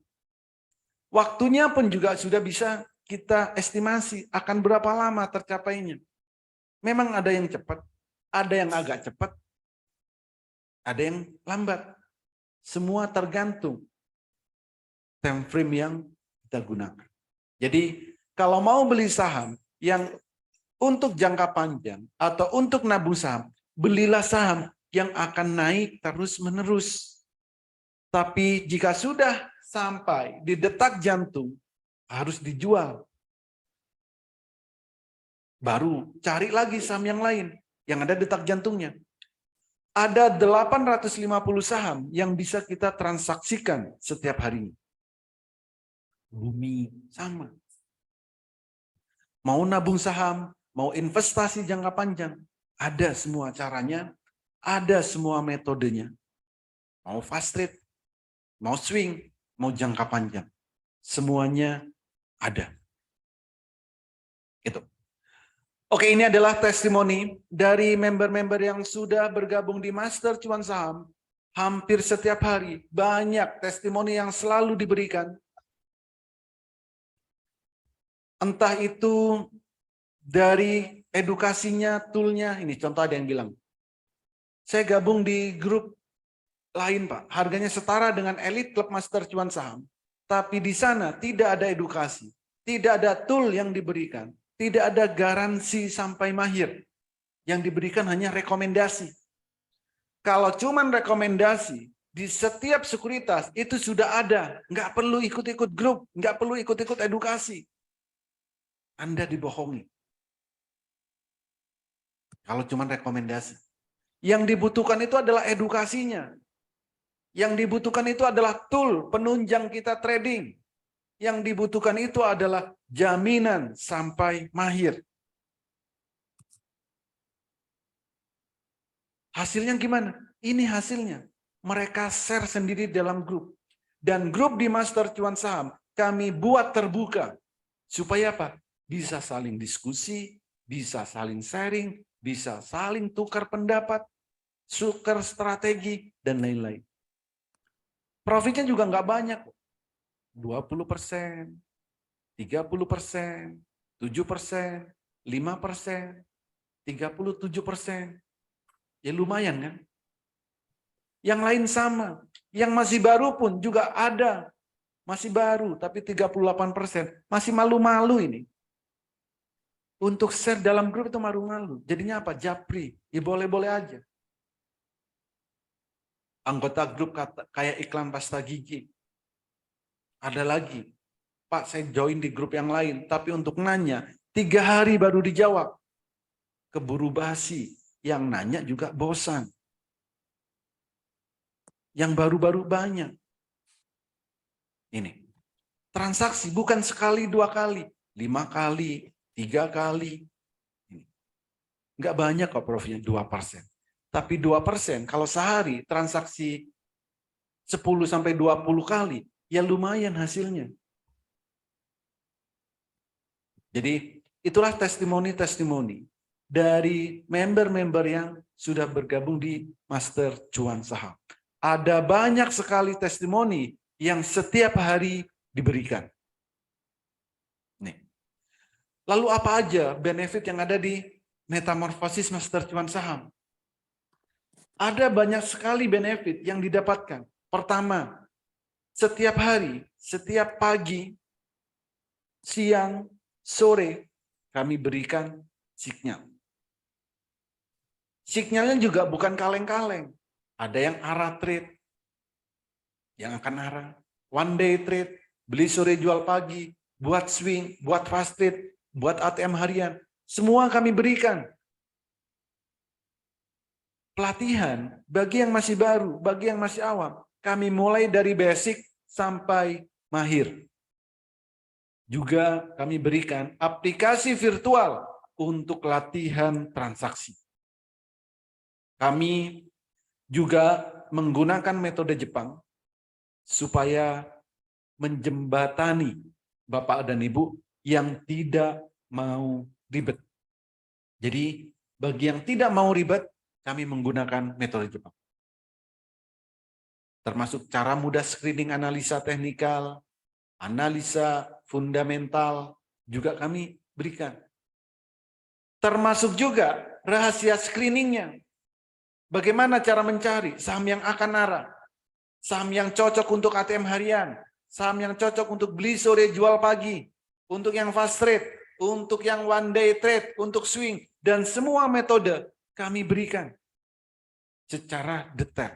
Waktunya pun juga sudah bisa kita estimasi akan berapa lama tercapainya. Memang ada yang cepat, ada yang agak cepat, ada yang lambat. Semua tergantung time frame yang kita gunakan. Jadi kalau mau beli saham yang untuk jangka panjang atau untuk nabung saham, belilah saham yang akan naik terus-menerus. Tapi jika sudah sampai di detak jantung, harus dijual. Baru cari lagi saham yang lain yang ada detak jantungnya. Ada 850 saham yang bisa kita transaksikan setiap harinya. Bumi sama. Mau nabung saham, mau investasi jangka panjang, ada semua caranya, ada semua metodenya. Mau fast trade, mau swing, mau jangka panjang. Semuanya ada. Itu. Oke, ini adalah testimoni dari member-member yang sudah bergabung di Master Cuan Saham. Hampir setiap hari, banyak testimoni yang selalu diberikan. Entah itu dari edukasinya, toolnya. Ini contoh ada yang bilang, saya gabung di grup lain Pak, harganya setara dengan Elite Club Master Cuan Saham. Tapi di sana tidak ada edukasi, tidak ada tool yang diberikan, tidak ada garansi sampai mahir. Yang diberikan hanya rekomendasi. Kalau cuman rekomendasi, di setiap sekuritas itu sudah ada. Nggak perlu ikut-ikut grup, nggak perlu ikut-ikut edukasi. Anda dibohongi. Kalau cuma rekomendasi. Yang dibutuhkan itu adalah edukasinya. Yang dibutuhkan itu adalah tool penunjang kita trading. Yang dibutuhkan itu adalah jaminan sampai mahir. Hasilnya gimana? Ini hasilnya. Mereka share sendiri dalam grup. Dan grup di Master Cuan Saham kami buat terbuka. Supaya apa? Bisa saling diskusi, bisa saling sharing, bisa saling tukar pendapat, tukar strategi, dan lain-lain. Profitnya juga nggak banyak. 20%, 30%, 7%, 5%, 37%. Ya lumayan kan? Yang lain sama. Yang masih baru pun juga ada. Masih baru, tapi 38%. Masih malu-malu ini. Untuk share dalam grup itu malu-malu. Jadinya apa? Japri. Ya boleh-boleh aja. Anggota grup kayak iklan pasta gigi. Ada lagi. Pak, saya join di grup yang lain. Tapi untuk nanya, 3 hari baru dijawab. Keburu basi. Yang nanya juga bosan. Yang baru-baru banyak. Ini. Transaksi bukan sekali, 2 kali. 5 kali. 3 kali. Enggak banyak kok profitnya, 2%. Tapi 2% kalau sehari transaksi 10-20 kali, ya lumayan hasilnya. Jadi itulah testimoni-testimoni dari member-member yang sudah bergabung di Master Cuan Saham. Ada banyak sekali testimoni yang setiap hari diberikan. Lalu apa aja benefit yang ada di metamorfosis Master Cuan Saham? Ada banyak sekali benefit yang didapatkan. Pertama, setiap hari, setiap pagi, siang, sore, kami berikan signal. Signalnya juga bukan kaleng-kaleng. Ada yang arah trade, yang akan arah. One day trade, beli sore jual pagi, buat swing, buat fast trade, buat ATM harian. Semua kami berikan. Pelatihan bagi yang masih baru, bagi yang masih awam. Kami mulai dari basic sampai mahir. Juga kami berikan aplikasi virtual untuk latihan transaksi. Kami juga menggunakan metode Jepang supaya menjembatani Bapak dan Ibu yang tidak mau ribet. Jadi bagi yang tidak mau ribet, kami menggunakan metode Jepang. Termasuk cara mudah screening analisa teknikal, analisa fundamental, juga kami berikan. Termasuk juga rahasia screeningnya. Bagaimana cara mencari saham yang akan arah, saham yang cocok untuk ATM harian, saham yang cocok untuk beli sore jual pagi, untuk yang fast trade, untuk yang one day trade, untuk swing, dan semua metode kami berikan secara detail.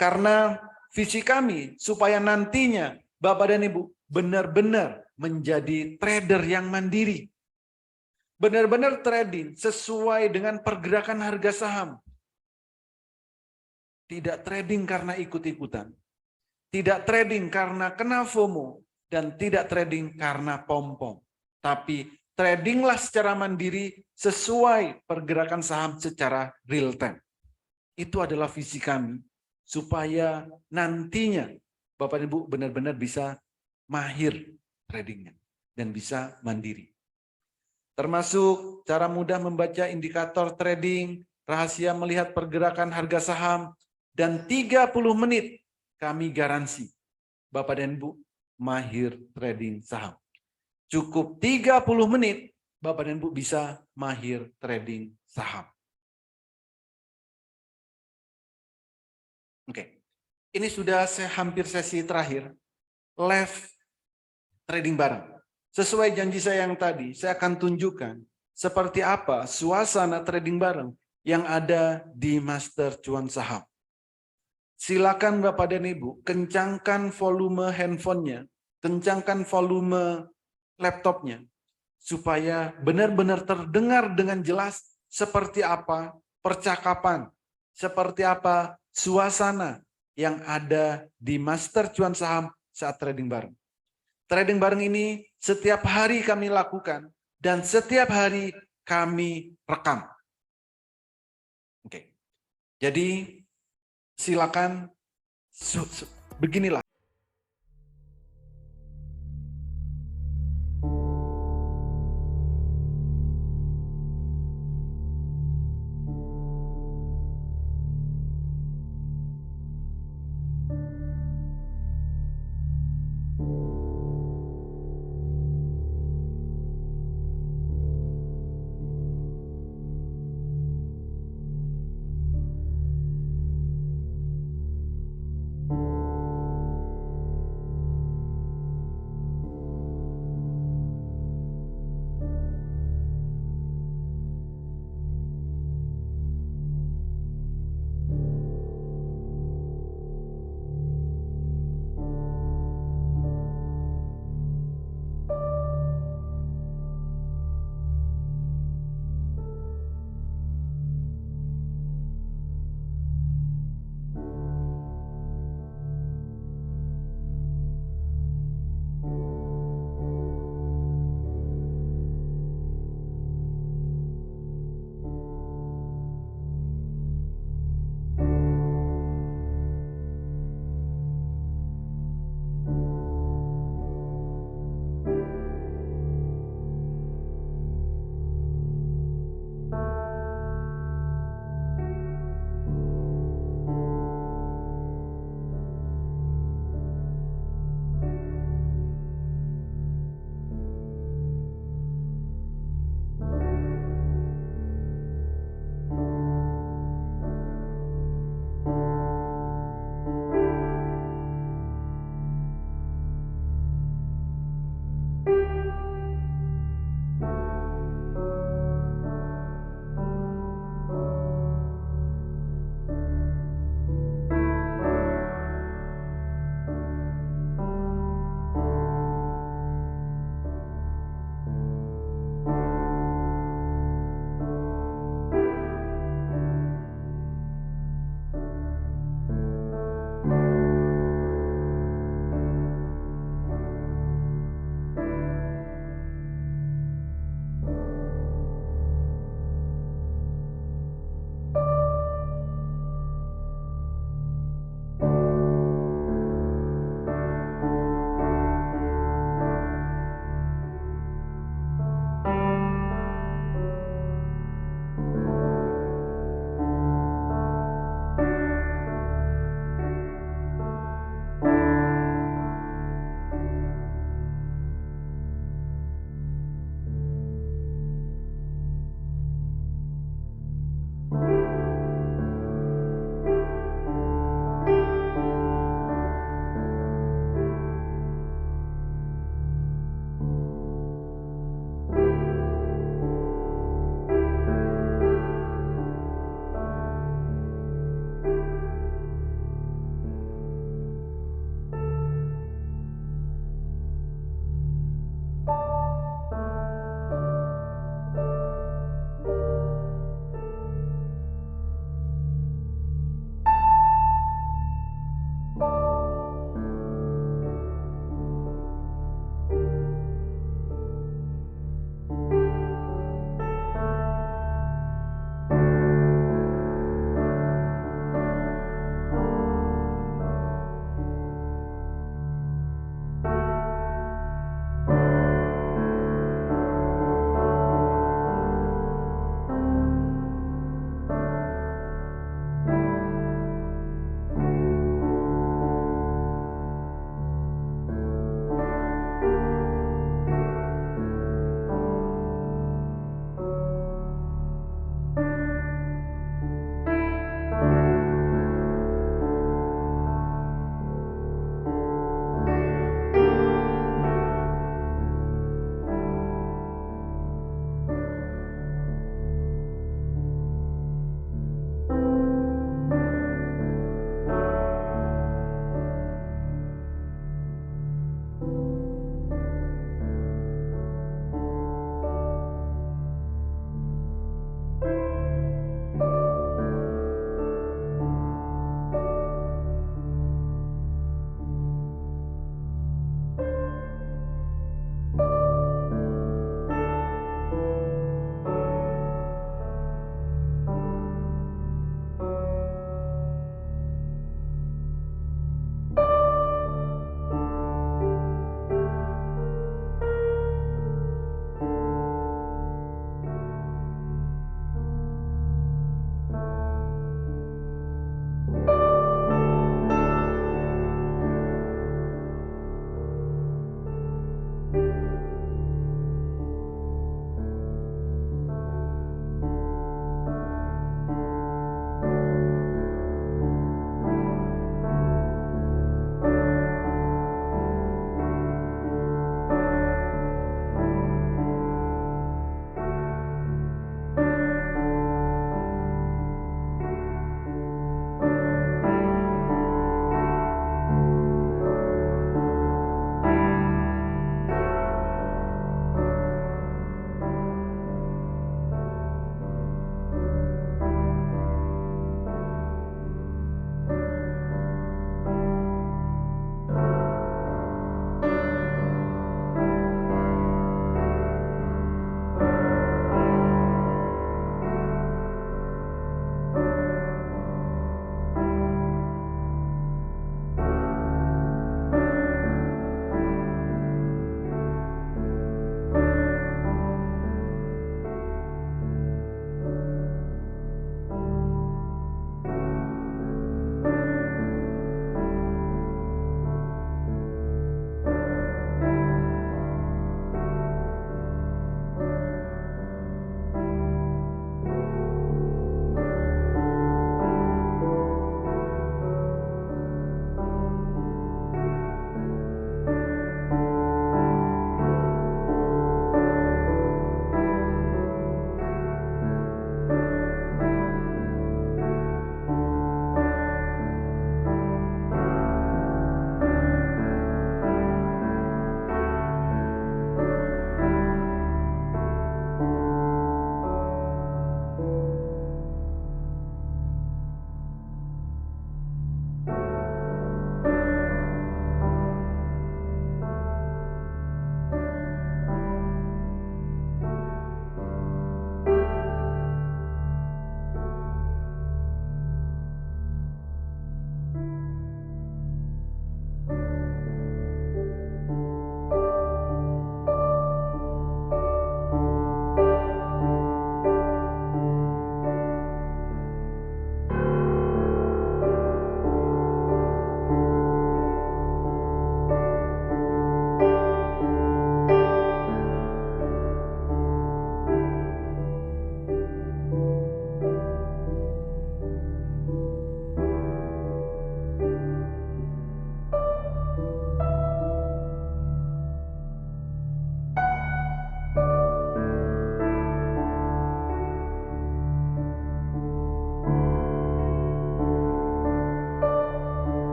Karena visi kami supaya nantinya Bapak dan Ibu benar-benar menjadi trader yang mandiri. Benar-benar trading sesuai dengan pergerakan harga saham. Tidak trading karena ikut-ikutan. Tidak trading karena kena FOMO. Dan tidak trading karena pom-pom. Tapi tradinglah secara mandiri sesuai pergerakan saham secara real time. Itu adalah visi kami. Supaya nantinya Bapak Ibu benar-benar bisa mahir tradingnya. Dan bisa mandiri. Termasuk cara mudah membaca indikator trading, rahasia melihat pergerakan harga saham, dan 30 menit kami garansi Bapak dan Ibu mahir trading saham. Cukup 30 menit Bapak dan Ibu bisa mahir trading saham. Oke, ini sudah hampir sesi terakhir, live trading bareng. Sesuai janji saya yang tadi, saya akan tunjukkan seperti apa suasana trading bareng yang ada di Master Cuan Saham. Silakan Bapak dan Ibu, kencangkan volume handphonenya, kencangkan volume laptopnya, supaya benar-benar terdengar dengan jelas seperti apa percakapan, seperti apa suasana yang ada di Master Cuan Saham saat trading bareng. Trading bareng ini setiap hari kami lakukan dan setiap hari kami rekam. Oke. Jadi silakan beginilah.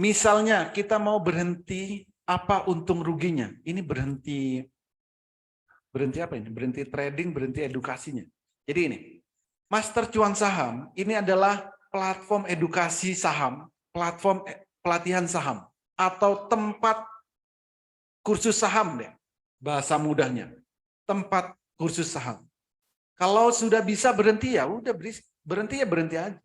Misalnya kita mau berhenti, apa untung ruginya? Ini berhenti apa ini? Berhenti trading, berhenti edukasinya. Jadi ini, Master Cuan Saham ini adalah platform edukasi saham, platform pelatihan saham, atau tempat kursus saham deh, bahasa mudahnya. Tempat kursus saham. Kalau sudah bisa berhenti ya udah berhenti aja.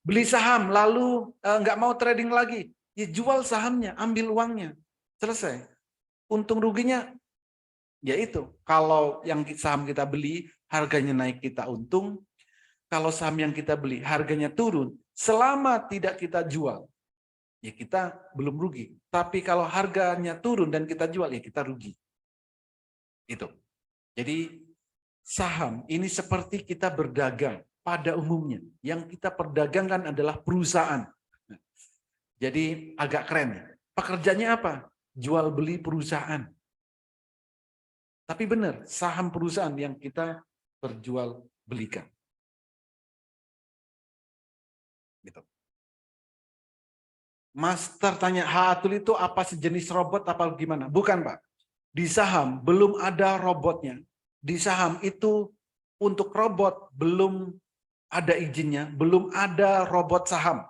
Beli saham lalu nggak mau trading lagi, ya jual sahamnya, ambil uangnya, selesai. Untung ruginya ya itu. Kalau yang saham kita beli harganya naik kita untung, kalau saham yang kita beli harganya turun, selama tidak kita jual, ya kita belum rugi. Tapi kalau harganya turun dan kita jual, ya kita rugi. Itu. Jadi saham ini seperti kita berdagang pada umumnya. Yang kita perdagangkan adalah perusahaan. Jadi agak keren ya. Pekerjaannya apa? Jual beli perusahaan. Tapi benar, saham perusahaan yang kita perjual belikan. Gitu. Master tanya, Haatul itu apa sejenis robot apa gimana? Bukan, Pak. Di saham belum ada robotnya. Di saham itu untuk robot belum ada izinnya, belum ada robot saham.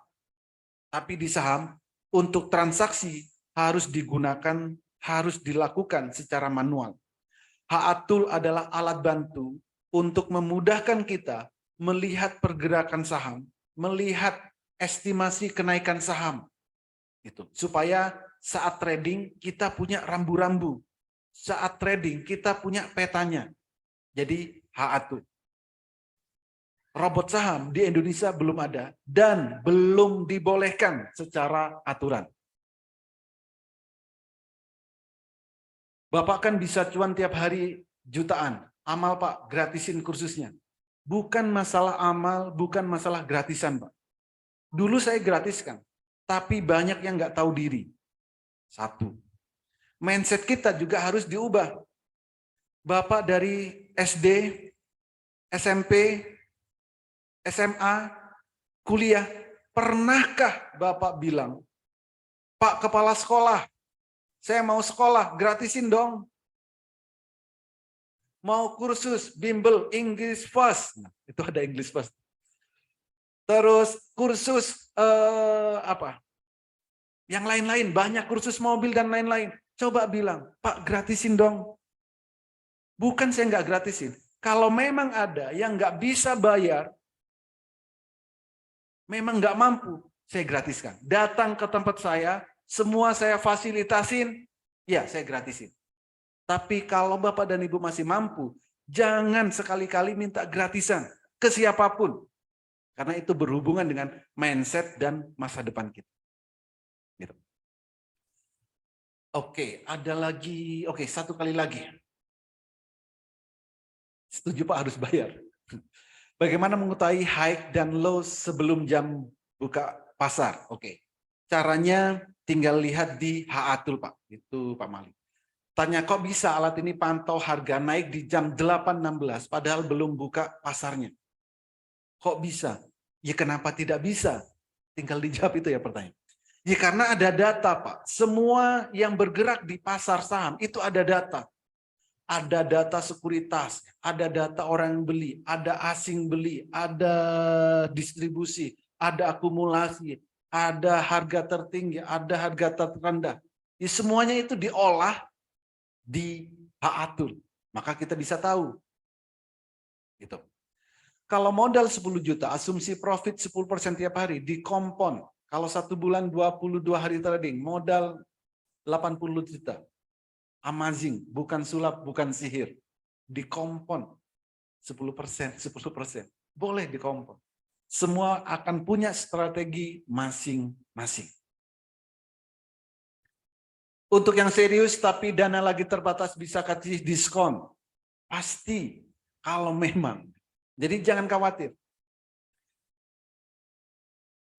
Tapi di saham untuk transaksi harus digunakan, harus dilakukan secara manual. Haatul adalah alat bantu untuk memudahkan kita melihat pergerakan saham, melihat estimasi kenaikan saham. Itu supaya saat trading kita punya rambu-rambu. Saat trading kita punya petanya. Jadi Haatul. Robot saham di Indonesia belum ada dan belum dibolehkan secara aturan. Bapak kan bisa cuan tiap hari jutaan. Amal Pak, gratisin kursusnya. Bukan masalah amal, bukan masalah gratisan Pak. Dulu saya gratiskan, tapi banyak yang nggak tahu diri. Satu. Mindset kita juga harus diubah. Bapak dari SD, SMP, SMA, kuliah, pernahkah Bapak bilang, Pak Kepala Sekolah, saya mau sekolah, gratisin dong. Mau kursus bimbel English First, nah, itu ada English First. Terus kursus apa? Yang lain-lain, banyak kursus mobil dan lain-lain. Coba bilang, Pak gratisin dong. Bukan saya nggak gratisin. Kalau memang ada yang nggak bisa bayar, memang nggak mampu, saya gratiskan. Datang ke tempat saya, semua saya fasilitasin, ya saya gratisin. Tapi kalau Bapak dan Ibu masih mampu, jangan sekali-kali minta gratisan ke siapapun. Karena itu berhubungan dengan mindset dan masa depan kita. Gitu. Oke, ada lagi. Oke, satu kali lagi. Setuju Pak, harus bayar. Bagaimana mengetahui high dan low sebelum jam buka pasar? Oke. Caranya tinggal lihat di Haatul Pak. Itu Pak Malik. Tanya kok bisa alat ini pantau harga naik di jam 8.16 padahal belum buka pasarnya. Kok bisa? Ya kenapa tidak bisa? Tinggal dijawab itu ya pertanyaan. Ya karena ada data Pak. Semua yang bergerak di pasar saham itu ada data. Ada data sekuritas, ada data orang yang beli, ada asing beli, ada distribusi, ada akumulasi, ada harga tertinggi, ada harga terendah. Ya, semuanya itu diolah di Haatul. Maka kita bisa tahu. Gitu. Kalau modal 10 juta, asumsi profit 10% tiap hari, dikompon. Kalau 1 bulan 22 hari trading, modal 80 juta. Amazing, bukan sulap, bukan sihir. Dikompon 10%, 10%. Boleh dikompon. Semua akan punya strategi masing-masing. Untuk yang serius tapi dana lagi terbatas bisa kasih diskon. Pasti kalau memang. Jadi jangan khawatir.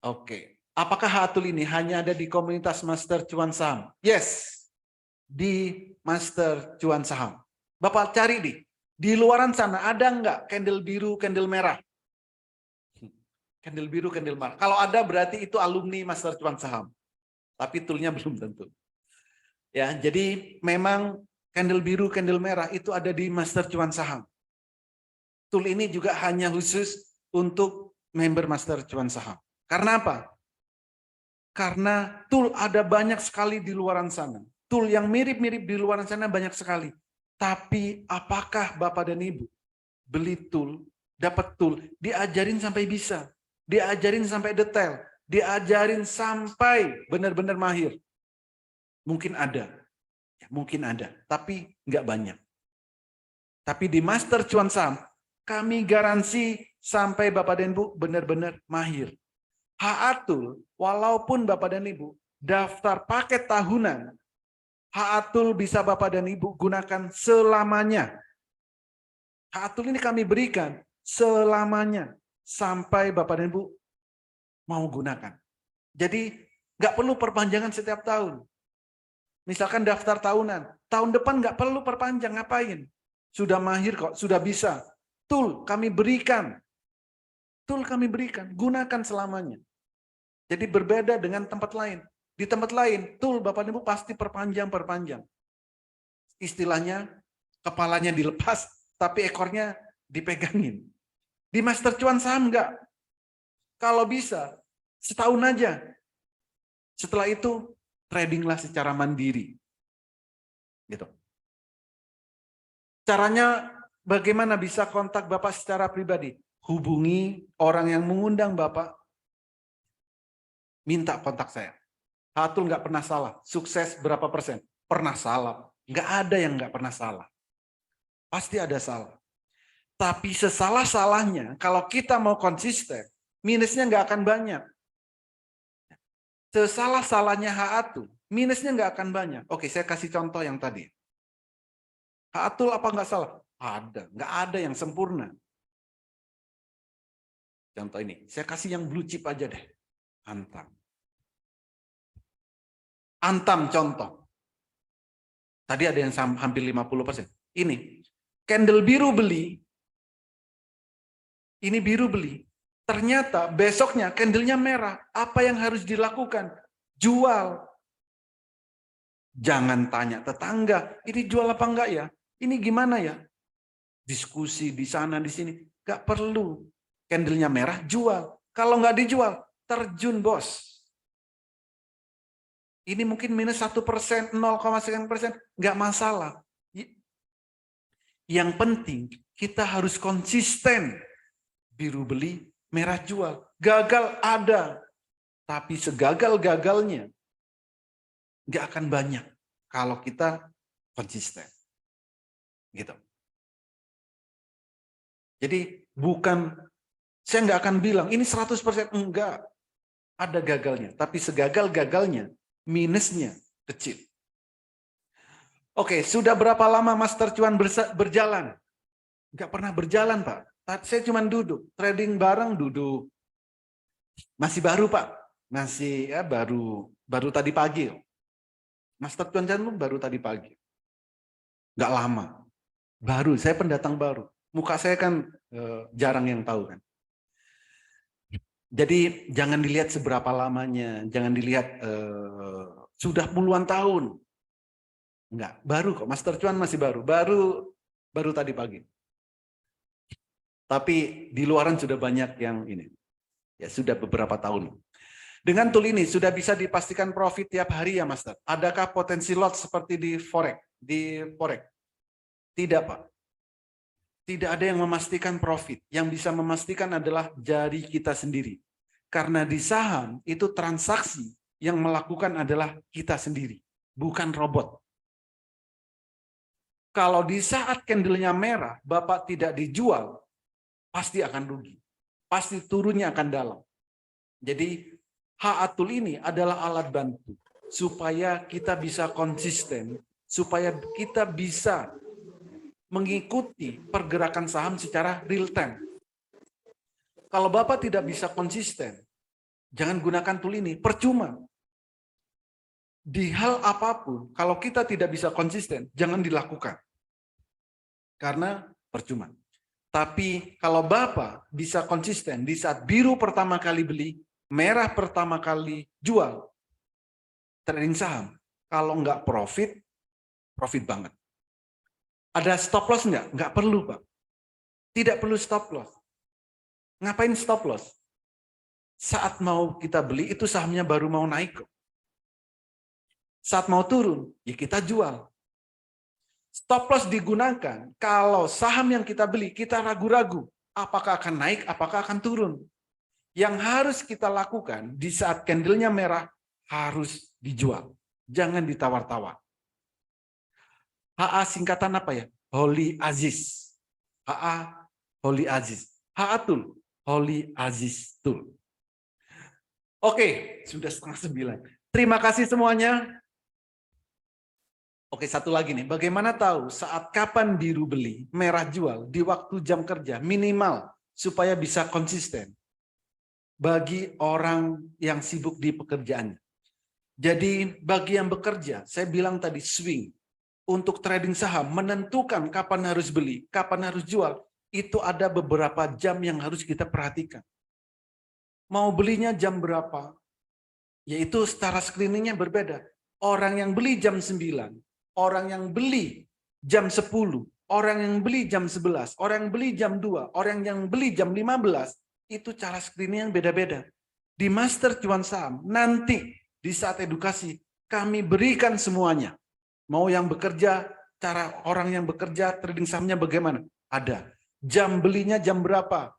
Oke. Apakah Haatul ini hanya ada di komunitas Master Cuan Saham? Yes. Di Master Cuan Saham. Bapak cari di luaran sana ada nggak candle biru, candle merah? Candle biru, candle merah. Kalau ada berarti itu alumni Master Cuan Saham. Tapi toolnya belum tentu. Ya, jadi memang candle biru, candle merah itu ada di Master Cuan Saham. Tool ini juga hanya khusus untuk member Master Cuan Saham. Karena apa? Karena tool ada banyak sekali di luaran sana. Tool yang mirip-mirip di luaran sana banyak sekali. Tapi apakah Bapak dan Ibu beli tool, dapat tool, diajarin sampai bisa, diajarin sampai detail, diajarin sampai benar-benar mahir? Mungkin ada, tapi nggak banyak. Tapi di Master Cuan Saham, kami garansi sampai Bapak dan Ibu benar-benar mahir. HA Tool, walaupun Bapak dan Ibu daftar paket tahunan, HA Tool bisa Bapak dan Ibu gunakan selamanya. HA Tool ini kami berikan selamanya sampai Bapak dan Ibu mau gunakan. Jadi nggak perlu perpanjangan setiap tahun. Misalkan daftar tahunan, tahun depan nggak perlu perpanjang, ngapain? Sudah mahir kok, sudah bisa. Tool kami berikan. Tool kami berikan, gunakan selamanya. Jadi berbeda dengan tempat lain. Di tempat lain, tool Bapak Ibu pasti perpanjang. Istilahnya, kepalanya dilepas, tapi ekornya dipegangin. Di Master Cuan Saham enggak. Kalau bisa, setahun aja. Setelah itu, tradinglah secara mandiri. Gitu. Caranya, bagaimana bisa kontak Bapak secara pribadi? Hubungi orang yang mengundang Bapak, minta kontak saya. Hatul nggak pernah salah. Sukses berapa persen? Pernah salah. Nggak ada yang nggak pernah salah. Pasti ada salah. Tapi sesalah-salahnya, kalau kita mau konsisten, minusnya nggak akan banyak. Sesalah-salahnya Hatul, minusnya nggak akan banyak. Oke, saya kasih contoh yang tadi. Hatul apa nggak salah? Ada. Nggak ada yang sempurna. Contoh ini, saya kasih yang blue chip aja deh. Antam contoh. Tadi ada yang hampir 50%. Ini, candle biru beli. Ini biru beli. Ternyata besoknya candlenya merah. Apa yang harus dilakukan? Jual. Jangan tanya tetangga, ini jual apa enggak ya? Ini gimana ya? Diskusi di sana, di sini. Enggak perlu. Candlenya merah, jual. Kalau enggak dijual, terjun bos. Ini mungkin minus 1%, 0,1%, nggak masalah. Yang penting kita harus konsisten. Biru beli, merah jual. Gagal ada, tapi segagal-gagalnya nggak akan banyak kalau kita konsisten. Gitu. Jadi bukan, saya nggak akan bilang ini 100%, enggak. Ada gagalnya, tapi segagal-gagalnya minusnya kecil. Oke, sudah berapa lama Master Cuan berjalan? Enggak pernah berjalan, Pak. Saya cuma duduk, trading bareng duduk. Masih baru, Pak. Masih ya baru tadi pagi. Master Cuan baru tadi pagi. Enggak lama. Baru, saya pendatang baru. Muka saya kan jarang yang tahu kan. Jadi jangan dilihat seberapa lamanya, jangan dilihat sudah puluhan tahun. Enggak, baru kok. Master Cuan masih baru tadi pagi. Tapi di luaran sudah banyak yang ini. Ya sudah beberapa tahun. Dengan tool ini sudah bisa dipastikan profit tiap hari ya Master. Adakah potensi lot seperti di Forex? Tidak, Pak. Tidak ada yang memastikan profit. Yang bisa memastikan adalah jari kita sendiri. Karena di saham itu transaksi yang melakukan adalah kita sendiri, bukan robot. Kalau di saat candlenya merah, Bapak tidak dijual, pasti akan rugi. Pasti turunnya akan dalam. Jadi Hatul ini adalah alat bantu supaya kita bisa konsisten, supaya kita bisa mengikuti pergerakan saham secara real time. Kalau Bapak tidak bisa konsisten, jangan gunakan tool ini, percuma. Di hal apapun, kalau kita tidak bisa konsisten, jangan dilakukan. Karena percuma. Tapi kalau Bapak bisa konsisten di saat biru pertama kali beli, merah pertama kali jual, trading saham, kalau nggak profit, profit banget. Ada stop loss nggak? Nggak perlu, Pak. Tidak perlu stop loss. Ngapain stop loss? Saat mau kita beli, itu sahamnya baru mau naik kok. Saat mau turun, ya kita jual. Stop loss digunakan kalau saham yang kita beli, kita ragu-ragu. Apakah akan naik, apakah akan turun. Yang harus kita lakukan di saat candlenya merah, harus dijual. Jangan ditawar-tawar. HA singkatan apa ya? Holy Aziz. HA Holy Aziz. HA Tool. Holy Aziz Tool. Oke, sudah 8:30. Terima kasih semuanya. Oke, satu lagi nih. Bagaimana tahu saat kapan biru beli, merah jual di waktu jam kerja minimal supaya bisa konsisten bagi orang yang sibuk di pekerjaannya. Jadi bagi yang bekerja, saya bilang tadi swing. Untuk trading saham, menentukan kapan harus beli, kapan harus jual, itu ada beberapa jam yang harus kita perhatikan. Mau belinya jam berapa? Yaitu secara screeningnya berbeda. Orang yang beli jam 9, orang yang beli jam 10, orang yang beli jam 11, orang yang beli jam 2, orang yang beli jam 15, itu cara screening yang beda-beda. Di Master Cuan Saham, nanti di saat edukasi, kami berikan semuanya. Mau yang bekerja, cara orang yang bekerja, trading sahamnya bagaimana? Ada. Jam belinya jam berapa?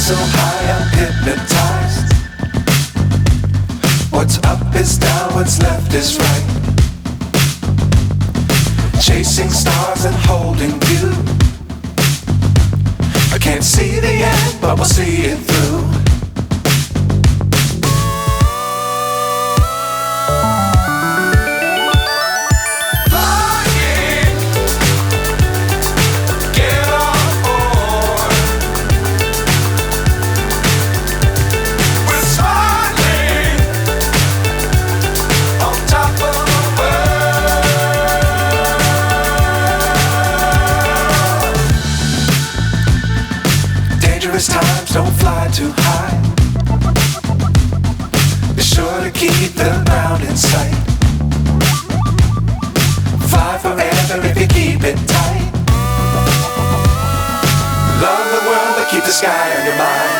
So high I'm hypnotized. What's up is down, what's left is right. Chasing stars and holding you. I can't see the end, but we'll see it through. Times don't fly too high. Be sure to keep the ground in sight. Fly forever if you keep it tight. Love the world but keep the sky on your mind.